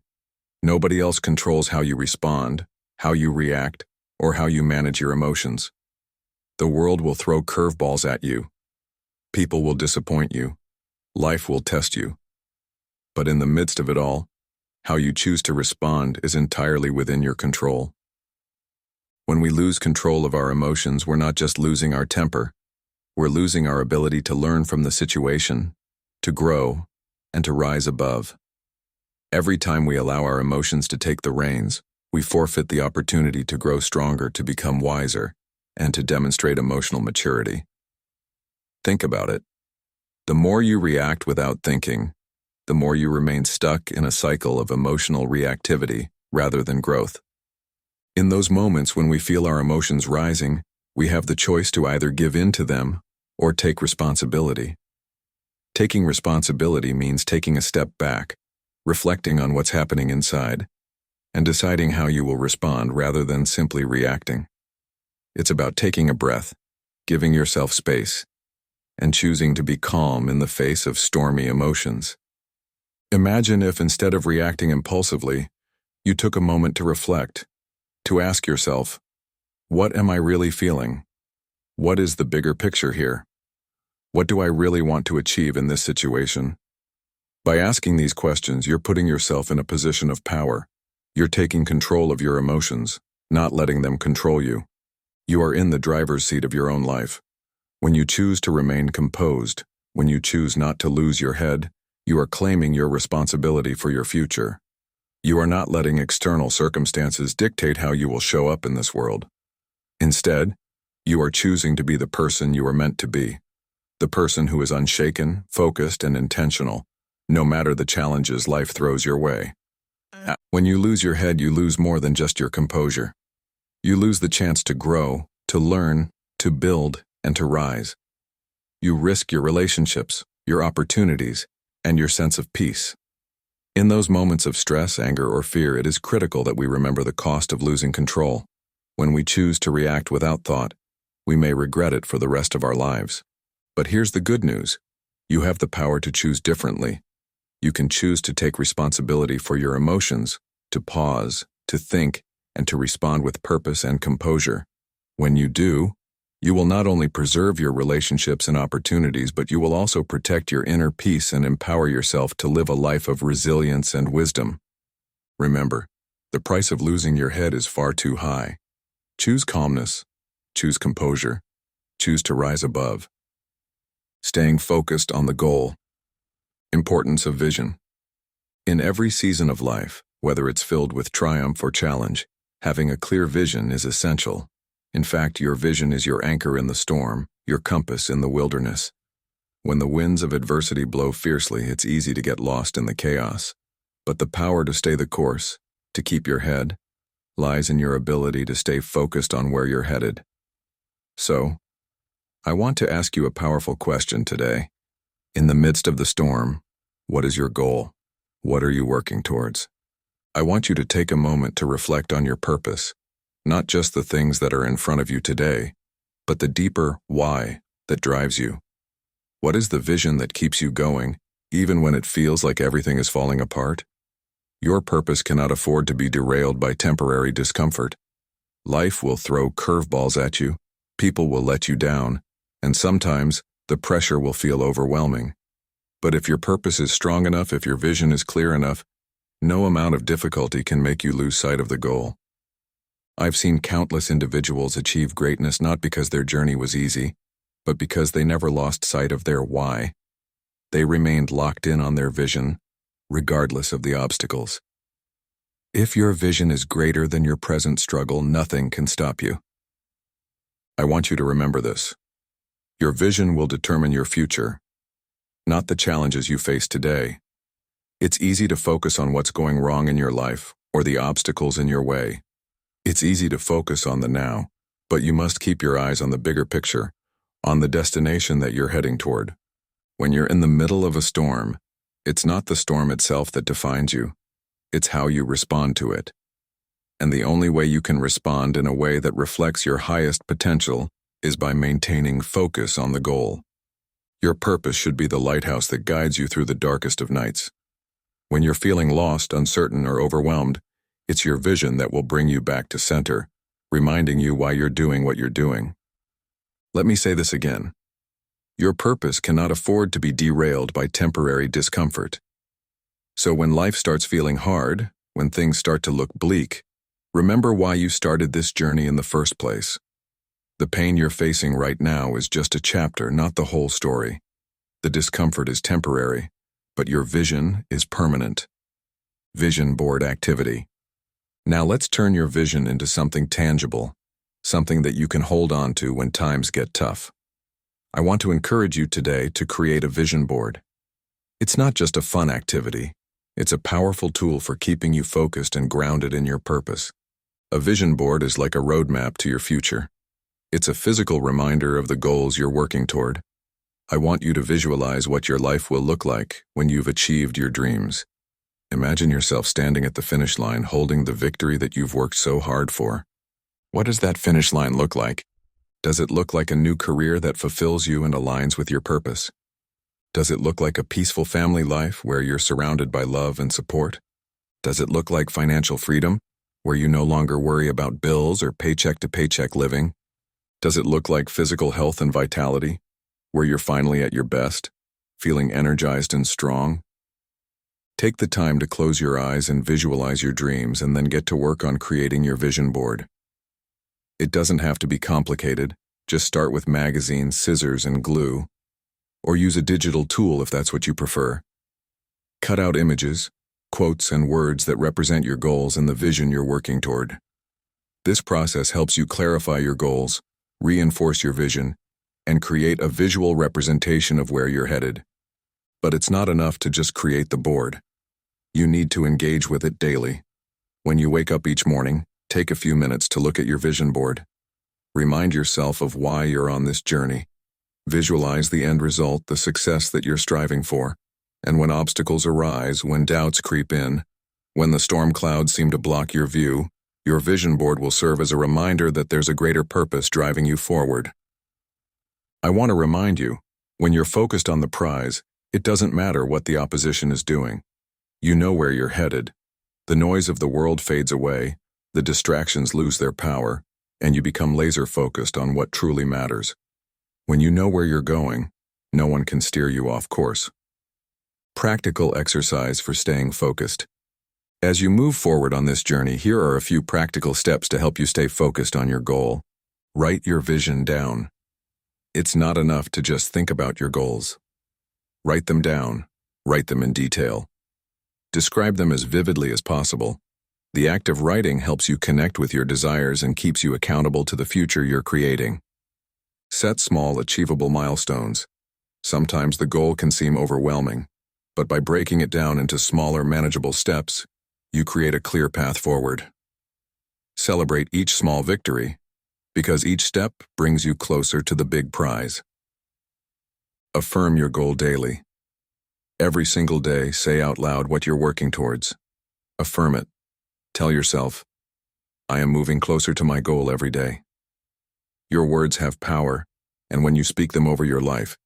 Nobody else controls how you respond, how you react, or how you manage your emotions. The world will throw curveballs at you. People will disappoint you. Life will test you. But in the midst of it all, how you choose to respond is entirely within your control. When we lose control of our emotions, we're not just losing our temper. We're losing our ability to learn from the situation, to grow, and to rise above. Every time we allow our emotions to take the reins, we forfeit the opportunity to grow stronger, to become wiser, and to demonstrate emotional maturity. Think about it. The more you react without thinking, the more you remain stuck in a cycle of emotional reactivity rather than growth. In those moments when we feel our emotions rising, we have the choice to either give in to them or take responsibility. Taking responsibility means taking a step back, reflecting on what's happening inside, and deciding how you will respond rather than simply reacting. It's about taking a breath, giving yourself space, and choosing to be calm in the face of stormy emotions. Imagine if, instead of reacting impulsively, you took a moment to reflect, to ask yourself, what am I really feeling? What is the bigger picture here? What do I really want to achieve in this situation? By asking these questions, you're putting yourself in a position of power. You're taking control of your emotions, not letting them control you. You are in the driver's seat of your own life. When you choose to remain composed, when you choose not to lose your head, you are claiming your responsibility for your future. You are not letting external circumstances dictate how you will show up in this world. Instead, you are choosing to be the person you are meant to be, the person who is unshaken, focused, and intentional, no matter the challenges life throws your way. When you lose your head, you lose more than just your composure. You lose the chance to grow, to learn, to build, and to rise. You risk your relationships, your opportunities, and your sense of peace. In those moments of stress, anger, or fear, it is critical that we remember the cost of losing control. When we choose to react without thought, we may regret it for the rest of our lives. But here's the good news. You have the power to choose differently. You can choose to take responsibility for your emotions, to pause, to think, and to respond with purpose and composure. When you do, you will not only preserve your relationships and opportunities, but you will also protect your inner peace and empower yourself to live a life of resilience and wisdom. Remember, the price of losing your head is far too high. Choose calmness, choose composure, choose to rise above. Staying focused on the goal. Importance of vision. In every season of life, whether it's filled with triumph or challenge, having a clear vision is essential. In fact, your vision is your anchor in the storm, your compass in the wilderness. When the winds of adversity blow fiercely, it's easy to get lost in the chaos. But the power to stay the course, to keep your head, lies in your ability to stay focused on where you're headed. So, I want to ask you a powerful question today. In the midst of the storm, what is your goal? What are you working towards? I want you to take a moment to reflect on your purpose. Not just the things that are in front of you today, but the deeper why that drives you. What is the vision that keeps you going, even when it feels like everything is falling apart? Your purpose cannot afford to be derailed by temporary discomfort. Life will throw curveballs at you, people will let you down, and sometimes the pressure will feel overwhelming. But if your purpose is strong enough, if your vision is clear enough, No amount of difficulty can make you lose sight of the goal. I've seen countless individuals achieve greatness not because their journey was easy, but because they never lost sight of their why. They remained locked in on their vision, regardless of the obstacles. If your vision is greater than your present struggle, nothing can stop you. I want you to remember this. Your vision will determine your future, not the challenges you face today. It's easy to focus on what's going wrong in your life or the obstacles in your way. It's easy to focus on the now, but you must keep your eyes on the bigger picture, on the destination that you're heading toward. When you're in the middle of a storm, it's not the storm itself that defines you. It's how you respond to it. And the only way you can respond in a way that reflects your highest potential is by maintaining focus on the goal. Your purpose should be the lighthouse that guides you through the darkest of nights. When you're feeling lost, uncertain, or overwhelmed, it's your vision that will bring you back to center, reminding you why you're doing what you're doing. Let me say this again. Your purpose cannot afford to be derailed by temporary discomfort. So when life starts feeling hard, when things start to look bleak, remember why you started this journey in the first place. The pain you're facing right now is just a chapter, not the whole story. The discomfort is temporary, but your vision is permanent. Vision board activity. Now let's turn your vision into something tangible, something that you can hold on to when times get tough. I want to encourage you today to create a vision board. It's not just a fun activity. It's a powerful tool for keeping you focused and grounded in your purpose. A vision board is like a roadmap to your future. It's a physical reminder of the goals you're working toward. I want you to visualize what your life will look like when you've achieved your dreams. Imagine yourself standing at the finish line holding the victory that you've worked so hard for. What does that finish line look like? Does it look like a new career that fulfills you and aligns with your purpose? Does it look like a peaceful family life where you're surrounded by love and support? Does it look like financial freedom, where you no longer worry about bills or paycheck-to-paycheck living? Does it look like physical health and vitality, where you're finally at your best, feeling energized and strong? Take the time to close your eyes and visualize your dreams and then get to work on creating your vision board. It doesn't have to be complicated. Just start with magazines, scissors, and glue. Or use a digital tool if that's what you prefer. Cut out images, quotes, and words that represent your goals and the vision you're working toward. This process helps you clarify your goals, reinforce your vision, and create a visual representation of where you're headed. But it's not enough to just create the board. You need to engage with it daily. When you wake up each morning, take a few minutes to look at your vision board. Remind yourself of why you're on this journey. Visualize the end result, the success that you're striving for. And when obstacles arise, when doubts creep in, when the storm clouds seem to block your view, your vision board will serve as a reminder that there's a greater purpose driving you forward. I want to remind you, when you're focused on the prize, it doesn't matter what the opposition is doing. You know where you're headed. The noise of the world fades away, the distractions lose their power, and you become laser-focused on what truly matters. When you know where you're going, no one can steer you off course. Practical exercise for staying focused. As you move forward on this journey, here are a few practical steps to help you stay focused on your goal. Write your vision down. It's not enough to just think about your goals. Write them down. Write them in detail. Describe them as vividly as possible. The act of writing helps you connect with your desires and keeps you accountable to the future you're creating. Set small, achievable milestones. Sometimes the goal can seem overwhelming, but by breaking it down into smaller, manageable steps, you create a clear path forward. Celebrate each small victory, because each step brings you closer to the big prize. Affirm your goal daily. Every single day, say out loud what you're working towards. Affirm it. Tell yourself, I am moving closer to my goal every day. Your words have power, and when you speak them over your life,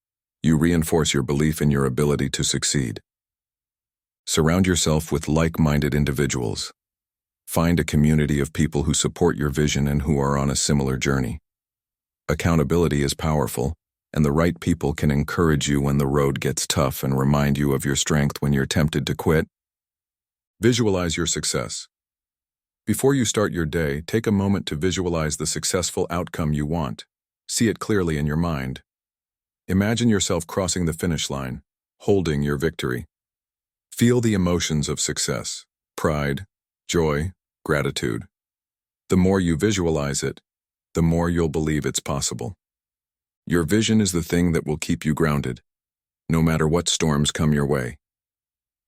you reinforce your belief in your ability to succeed. Surround yourself with like-minded individuals. Find a community of people who support your vision and who are on a similar journey. Accountability is powerful, and the right people can encourage you when the road gets tough and remind you of your strength when you're tempted to quit. Visualize your success. Before you start your day, take a moment to visualize the successful outcome you want. See it clearly in your mind. Imagine yourself crossing the finish line, holding your victory. Feel the emotions of success: pride, joy, gratitude. The more you visualize it, the more you'll believe it's possible. Your vision is the thing that will keep you grounded, no matter what storms come your way.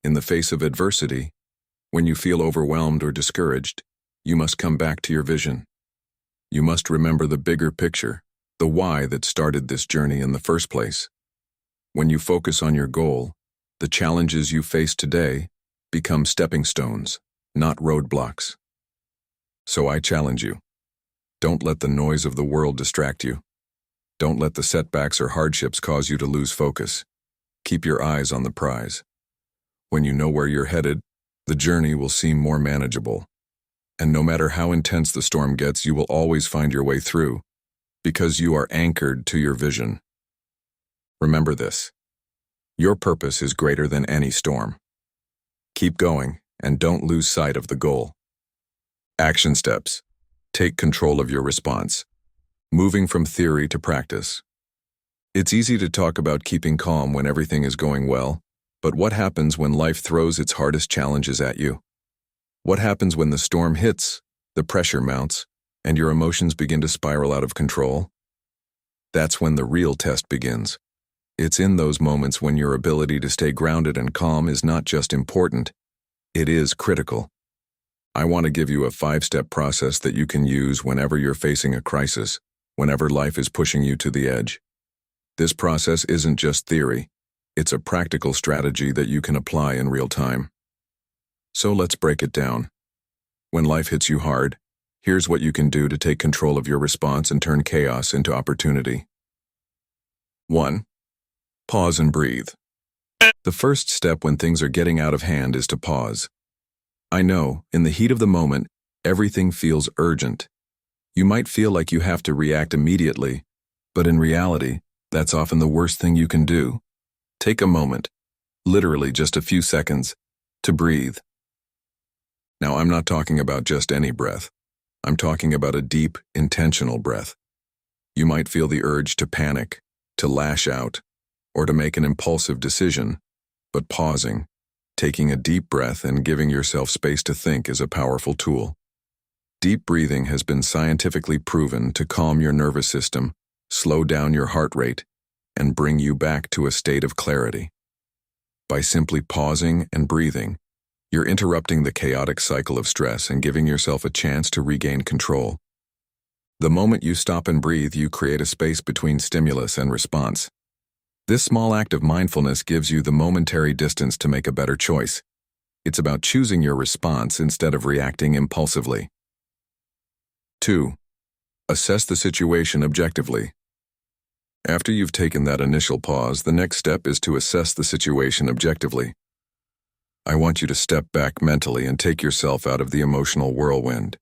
In the face of adversity, when you feel overwhelmed or discouraged, you must come back to your vision. You must remember the bigger picture, the why that started this journey in the first place. When you focus on your goal, the challenges you face today become stepping stones, not roadblocks. So I challenge you. Don't let the noise of the world distract you. Don't let the setbacks or hardships cause you to lose focus. Keep your eyes on the prize. When you know where you're headed, the journey will seem more manageable. And no matter how intense the storm gets, you will always find your way through, because you are anchored to your vision. Remember this: your purpose is greater than any storm. Keep going, and don't lose sight of the goal. Action steps. Take control of your response. Moving from theory to practice. It's easy to talk about keeping calm when everything is going well, but what happens when life throws its hardest challenges at you? What happens when the storm hits, the pressure mounts, and your emotions begin to spiral out of control? That's when the real test begins. It's in those moments when your ability to stay grounded and calm is not just important, it is critical. I want to give you a 5-step process that you can use whenever you're facing a crisis, whenever life is pushing you to the edge. This process isn't just theory, it's a practical strategy that you can apply in real time. So let's break it down. When life hits you hard, here's what you can do to take control of your response and turn chaos into opportunity. 1. Pause and breathe. The first step when things are getting out of hand is to pause. I know, in the heat of the moment, everything feels urgent. You might feel like you have to react immediately, but in reality, that's often the worst thing you can do. Take a moment, literally just a few seconds, to breathe. Now, I'm not talking about just any breath. I'm talking about a deep, intentional breath. You might feel the urge to panic, to lash out, or to make an impulsive decision, but pausing, taking a deep breath and giving yourself space to think is a powerful tool. Deep breathing has been scientifically proven to calm your nervous system, slow down your heart rate, and bring you back to a state of clarity. By simply pausing and breathing, you're interrupting the chaotic cycle of stress and giving yourself a chance to regain control. The moment you stop and breathe, you create a space between stimulus and response. This small act of mindfulness gives you the momentary distance to make a better choice. It's about choosing your response instead of reacting impulsively. 2. Assess the situation objectively. After you've taken that initial pause, the next step is to assess the situation objectively. I want you to step back mentally and take yourself out of the emotional whirlwind.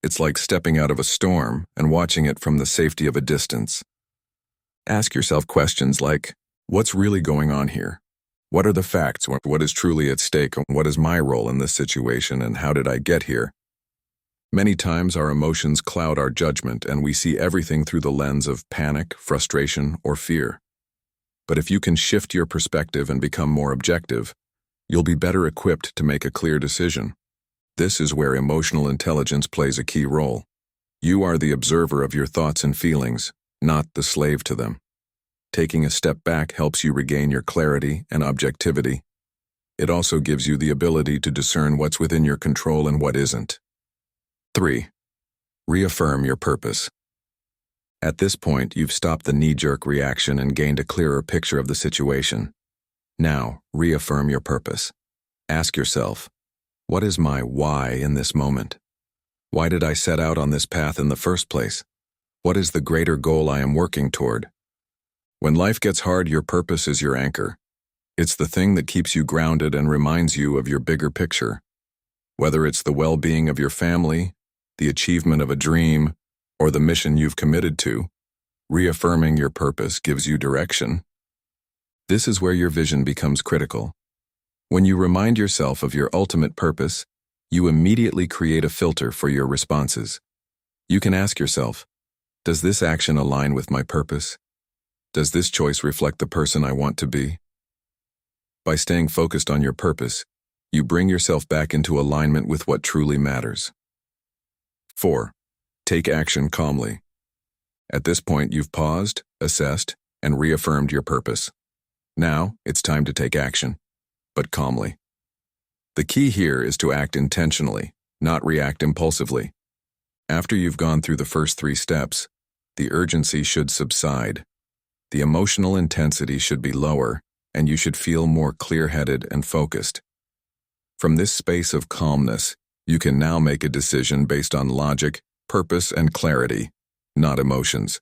It's like stepping out of a storm and watching it from the safety of a distance. Ask yourself questions like, what's really going on here? What are the facts? What is truly at stake? What is my role in this situation, and how did I get here? Many times our emotions cloud our judgment and we see everything through the lens of panic, frustration, or fear. But if you can shift your perspective and become more objective, you'll be better equipped to make a clear decision. This is where emotional intelligence plays a key role. You are the observer of your thoughts and feelings, not the slave to them. Taking a step back helps you regain your clarity and objectivity. It also gives you the ability to discern what's within your control and what isn't. 3. Reaffirm your purpose. At this point, you've stopped the knee-jerk reaction and gained a clearer picture of the situation. Now, reaffirm your purpose. Ask yourself, what is my why in this moment? Why did I set out on this path in the first place? What is the greater goal I am working toward? When life gets hard, your purpose is your anchor. It's the thing that keeps you grounded and reminds you of your bigger picture. Whether it's the well-being of your family, the achievement of a dream, or the mission you've committed to, reaffirming your purpose gives you direction. This is where your vision becomes critical. When you remind yourself of your ultimate purpose, you immediately create a filter for your responses. You can ask yourself, does this action align with my purpose? Does this choice reflect the person I want to be? By staying focused on your purpose, you bring yourself back into alignment with what truly matters. 4. Take action calmly. At this point, you've paused, assessed, and reaffirmed your purpose. Now, it's time to take action, but calmly. The key here is to act intentionally, not react impulsively. After you've gone through the first 3 steps, the urgency should subside. The emotional intensity should be lower, and you should feel more clear-headed and focused. From this space of calmness, you can now make a decision based on logic, purpose, and clarity, not emotions.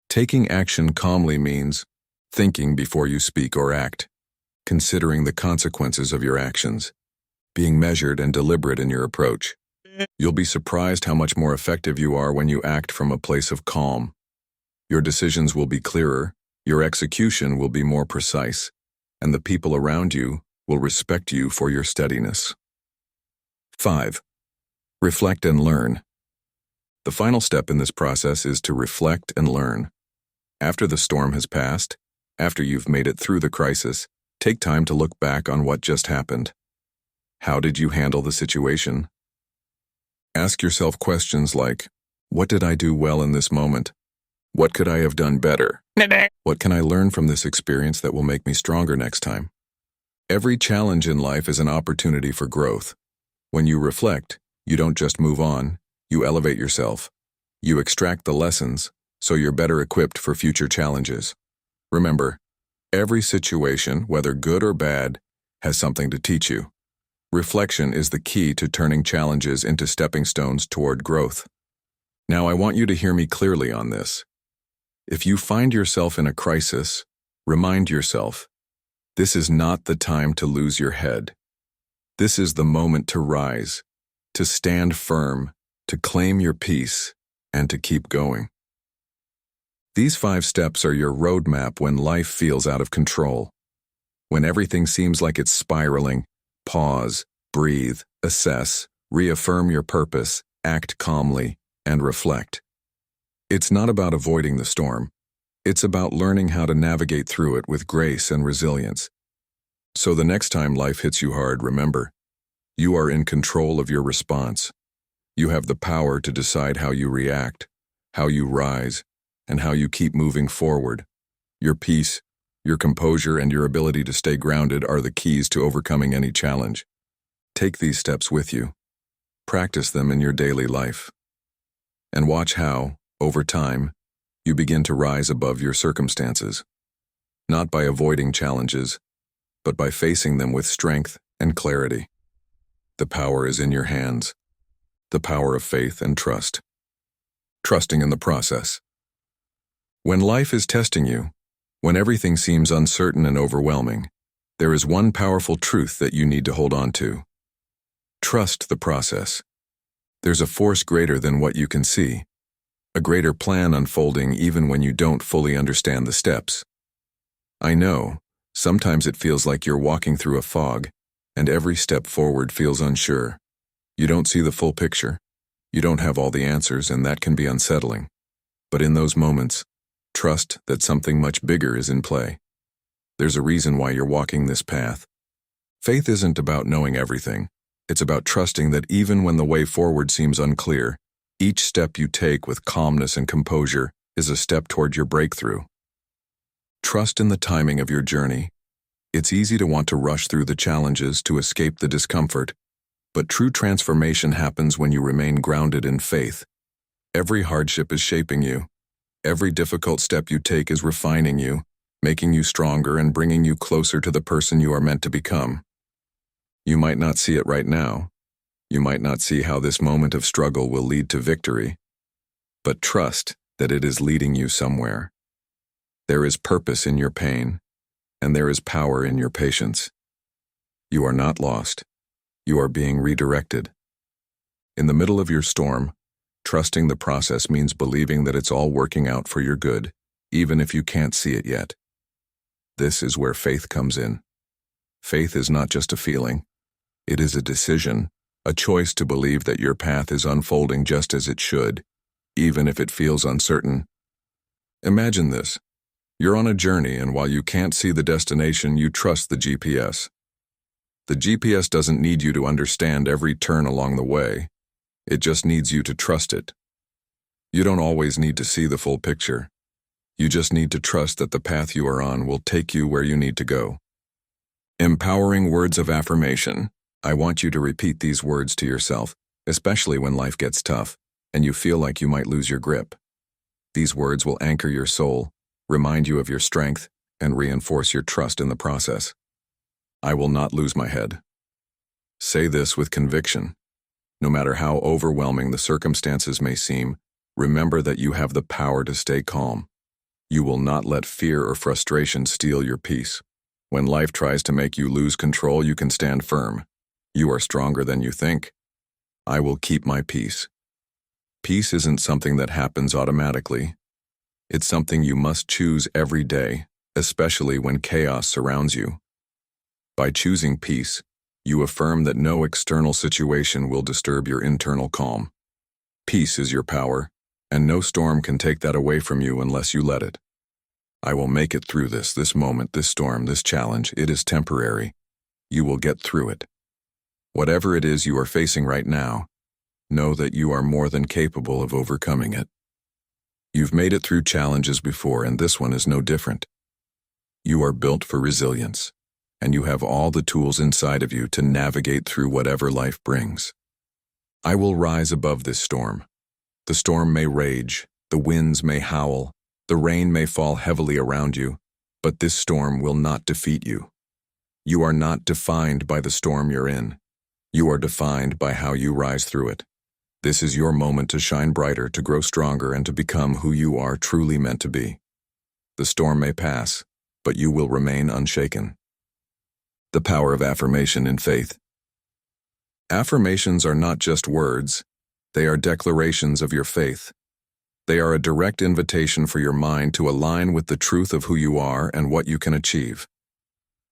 Taking action calmly means thinking before you speak or act, considering the consequences of your actions, being measured and deliberate in your approach. You'll be surprised how much more effective you are when you act from a place of calm. Your decisions will be clearer, your execution will be more precise, and the people around you will respect you for your steadiness. 5. Reflect and learn. The final step in this process is to reflect and learn. After the storm has passed, after you've made it through the crisis, take time to look back on what just happened. How did you handle the situation? Ask yourself questions like, what did I do well in this moment? What could I have done better? What can I learn from this experience that will make me stronger next time? Every challenge in life is an opportunity for growth. When you reflect, you don't just move on, you elevate yourself. You extract the lessons, so you're better equipped for future challenges. Remember, every situation, whether good or bad, has something to teach you. Reflection is the key to turning challenges into stepping stones toward growth. Now I want you to hear me clearly on this. If you find yourself in a crisis, remind yourself, this is not the time to lose your head. This is the moment to rise, to stand firm, to claim your peace, and to keep going. These 5 steps are your roadmap when life feels out of control. When everything seems like it's spiraling, pause, breathe, assess, reaffirm your purpose, act calmly, and reflect. It's not about avoiding the storm. It's about learning how to navigate through it with grace and resilience. So the next time life hits you hard, remember, you are in control of your response. You have the power to decide how you react, how you rise, and how you keep moving forward. Your peace, your composure, and your ability to stay grounded are the keys to overcoming any challenge. Take these steps with you. Practice them in your daily life. And watch how, over time, you begin to rise above your circumstances. Not by avoiding challenges, but by facing them with strength and clarity. The power is in your hands. The power of faith and trust. Trusting in the process. When life is testing you, when everything seems uncertain and overwhelming, there is one powerful truth that you need to hold on to. Trust the process. There's a force greater than what you can see, a greater plan unfolding even when you don't fully understand the steps. I know, sometimes it feels like you're walking through a fog, and every step forward feels unsure. You don't see the full picture. You don't have all the answers, and that can be unsettling. But in those moments, trust that something much bigger is in play. There's a reason why you're walking this path. Faith isn't about knowing everything. It's about trusting that even when the way forward seems unclear, each step you take with calmness and composure is a step toward your breakthrough. Trust in the timing of your journey. It's easy to want to rush through the challenges to escape the discomfort, but true transformation happens when you remain grounded in faith. Every hardship is shaping you. Every difficult step you take is refining you, making you stronger and bringing you closer to the person you are meant to become. You might not see it right now. You might not see how this moment of struggle will lead to victory, but trust that it is leading you somewhere. There is purpose in your pain, and there is power in your patience. You are not lost. You are being redirected. In the middle of your storm, trusting the process means believing that it's all working out for your good, even if you can't see it yet. This is where faith comes in. Faith is not just a feeling. It is a decision, a choice to believe that your path is unfolding just as it should, even if it feels uncertain. Imagine this. You're on a journey, and while you can't see the destination, you trust the GPS. The GPS doesn't need you to understand every turn along the way. It just needs you to trust it. You don't always need to see the full picture. You just need to trust that the path you are on will take you where you need to go. Empowering words of affirmation. I want you to repeat these words to yourself, especially when life gets tough and you feel like you might lose your grip. These words will anchor your soul, remind you of your strength, and reinforce your trust in the process. I will not lose my head. Say this with conviction. No matter how overwhelming the circumstances may seem, remember that you have the power to stay calm. You will not let fear or frustration steal your peace. When life tries to make you lose control, you can stand firm. You are stronger than you think. I will keep my peace. Peace isn't something that happens automatically. It's something you must choose every day, especially when chaos surrounds you. By choosing peace, you affirm that no external situation will disturb your internal calm. Peace is your power, and no storm can take that away from you unless you let it. I will make it through this moment, this storm, this challenge. It is temporary. You will get through it. Whatever it is you are facing right now, know that you are more than capable of overcoming it. You've made it through challenges before, and this one is no different. You are built for resilience, and you have all the tools inside of you to navigate through whatever life brings. I will rise above this storm. The storm may rage, the winds may howl, the rain may fall heavily around you, but this storm will not defeat you. You are not defined by the storm you're in. You are defined by how you rise through it. This is your moment to shine brighter, to grow stronger, and to become who you are truly meant to be. The storm may pass, but you will remain unshaken. The power of affirmation in faith. Affirmations are not just words. They are declarations of your faith. They are a direct invitation for your mind to align with the truth of who you are and what you can achieve.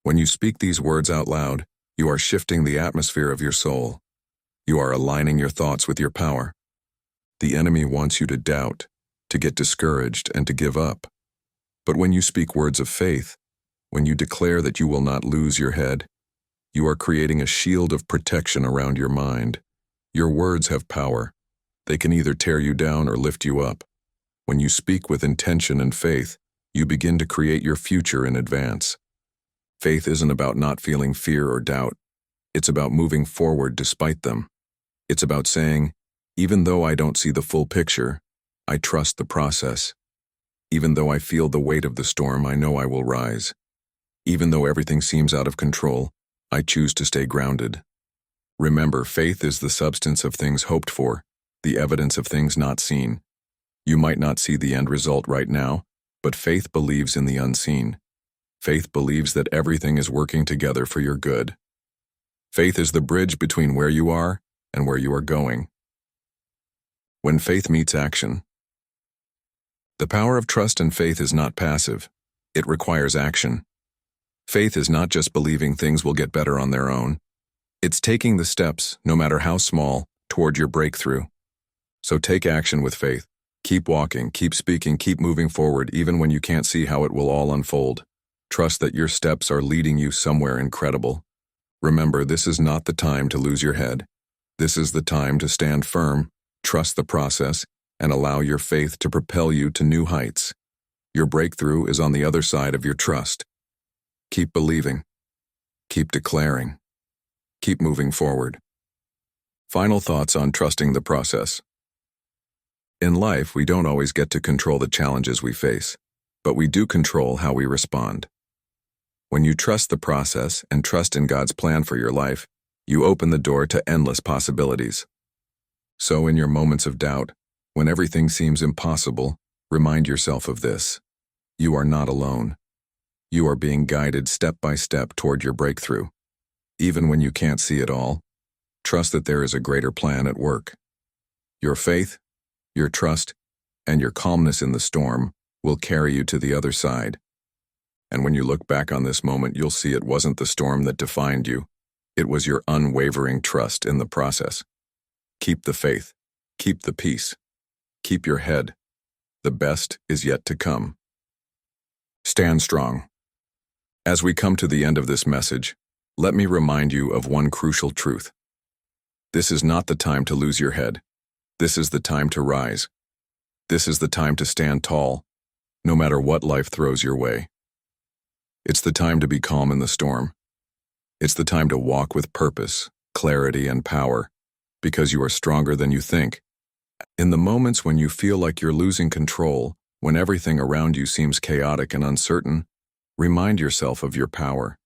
When you speak these words out loud, you are shifting the atmosphere of your soul. You are aligning your thoughts with your power. The enemy wants you to doubt, to get discouraged, and to give up. But when you speak words of faith, when you declare that you will not lose your head, you are creating a shield of protection around your mind. Your words have power. They can either tear you down or lift you up. When you speak with intention and faith, you begin to create your future in advance. Faith isn't about not feeling fear or doubt. It's about moving forward despite them. It's about saying, even though I don't see the full picture, I trust the process. Even though I feel the weight of the storm, I know I will rise. Even though everything seems out of control, I choose to stay grounded. Remember, faith is the substance of things hoped for, the evidence of things not seen. You might not see the end result right now, but faith believes in the unseen. Faith believes that everything is working together for your good. Faith is the bridge between where you are and where you are going. When faith meets action. The power of trust and faith is not passive. It requires action. Faith is not just believing things will get better on their own. It's taking the steps, no matter how small, toward your breakthrough. So take action with faith. Keep walking, keep speaking, keep moving forward, even when you can't see how it will all unfold. Trust that your steps are leading you somewhere incredible. Remember, this is not the time to lose your head. This is the time to stand firm, trust the process, and allow your faith to propel you to new heights. Your breakthrough is on the other side of your trust. Keep believing. Keep declaring. Keep moving forward. Final thoughts on trusting the process. In life, we don't always get to control the challenges we face, but we do control how we respond. When you trust the process and trust in God's plan for your life, you open the door to endless possibilities. So in your moments of doubt, when everything seems impossible, remind yourself of this. You are not alone. You are being guided step by step toward your breakthrough. Even when you can't see it all, trust that there is a greater plan at work. Your faith, your trust, and your calmness in the storm will carry you to the other side. And when you look back on this moment, you'll see it wasn't the storm that defined you. It was your unwavering trust in the process. Keep the faith. Keep the peace. Keep your head. The best is yet to come. Stand strong. As we come to the end of this message, let me remind you of one crucial truth. This is not the time to lose your head. This is the time to rise. This is the time to stand tall, no matter what life throws your way. It's the time to be calm in the storm. It's the time to walk with purpose, clarity, and power, because you are stronger than you think. In the moments when you feel like you're losing control, when everything around you seems chaotic and uncertain, remind yourself of your power.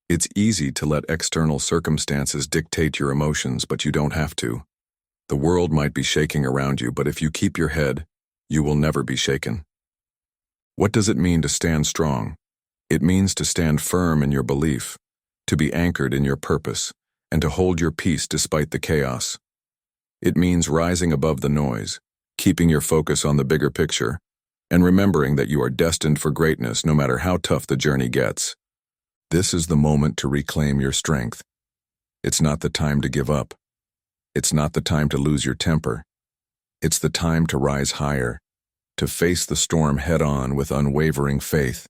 It's easy to let external circumstances dictate your emotions, but you don't have to. The world might be shaking around you, but if you keep your head, you will never be shaken. What does it mean to stand strong? It means to stand firm in your belief, to be anchored in your purpose, and to hold your peace despite the chaos. It means rising above the noise, keeping your focus on the bigger picture, and remembering that you are destined for greatness no matter how tough the journey gets. This is the moment to reclaim your strength. It's not the time to give up. It's not the time to lose your temper. It's the time to rise higher, to face the storm head-on with unwavering faith,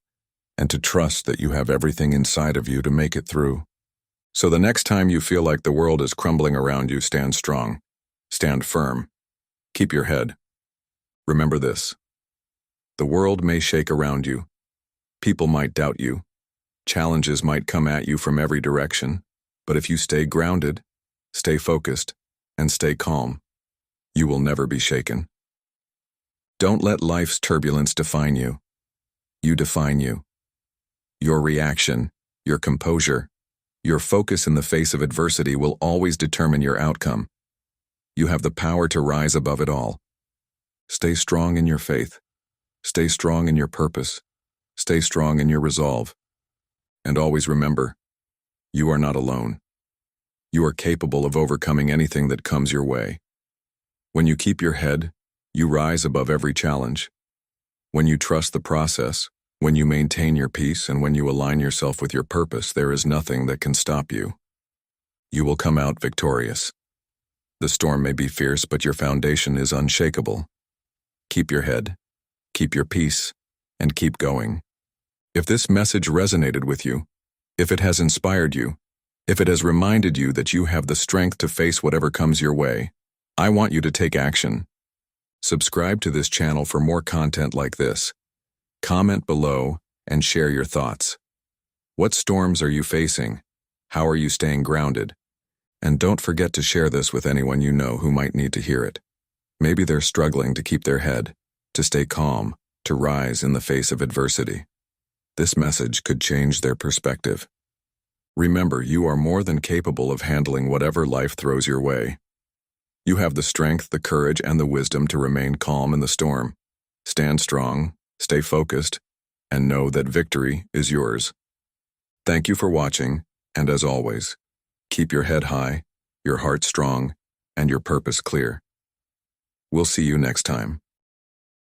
and to trust that you have everything inside of you to make it through. So the next time you feel like the world is crumbling around you, stand strong. Stand firm. Keep your head. Remember this. The world may shake around you. People might doubt you. Challenges might come at you from every direction. But if you stay grounded, stay focused, and stay calm, you will never be shaken. Don't let life's turbulence define you. You define you. Your reaction, your composure, your focus in the face of adversity will always determine your outcome. You have the power to rise above it all. Stay strong in your faith. Stay strong in your purpose. Stay strong in your resolve. And always remember, you are not alone. You are capable of overcoming anything that comes your way. When you keep your head, you rise above every challenge. When you trust the process, when you maintain your peace, and when you align yourself with your purpose, there is nothing that can stop you. You will come out victorious. The storm may be fierce, but your foundation is unshakable. Keep your head, keep your peace, and keep going. If this message resonated with you, if it has inspired you, if it has reminded you that you have the strength to face whatever comes your way, I want you to take action. Subscribe to this channel for more content like this. Comment below and share your thoughts. What storms are you facing? How are you staying grounded? And don't forget to share this with anyone you know who might need to hear it. Maybe they're struggling to keep their head, to stay calm, to rise in the face of adversity. This message could change their perspective. Remember, you are more than capable of handling whatever life throws your way. You have the strength, the courage, and the wisdom to remain calm in the storm. Stand strong, stay focused, and know that victory is yours. Thank you for watching, and as always, keep your head high, your heart strong, and your purpose clear. We'll see you next time.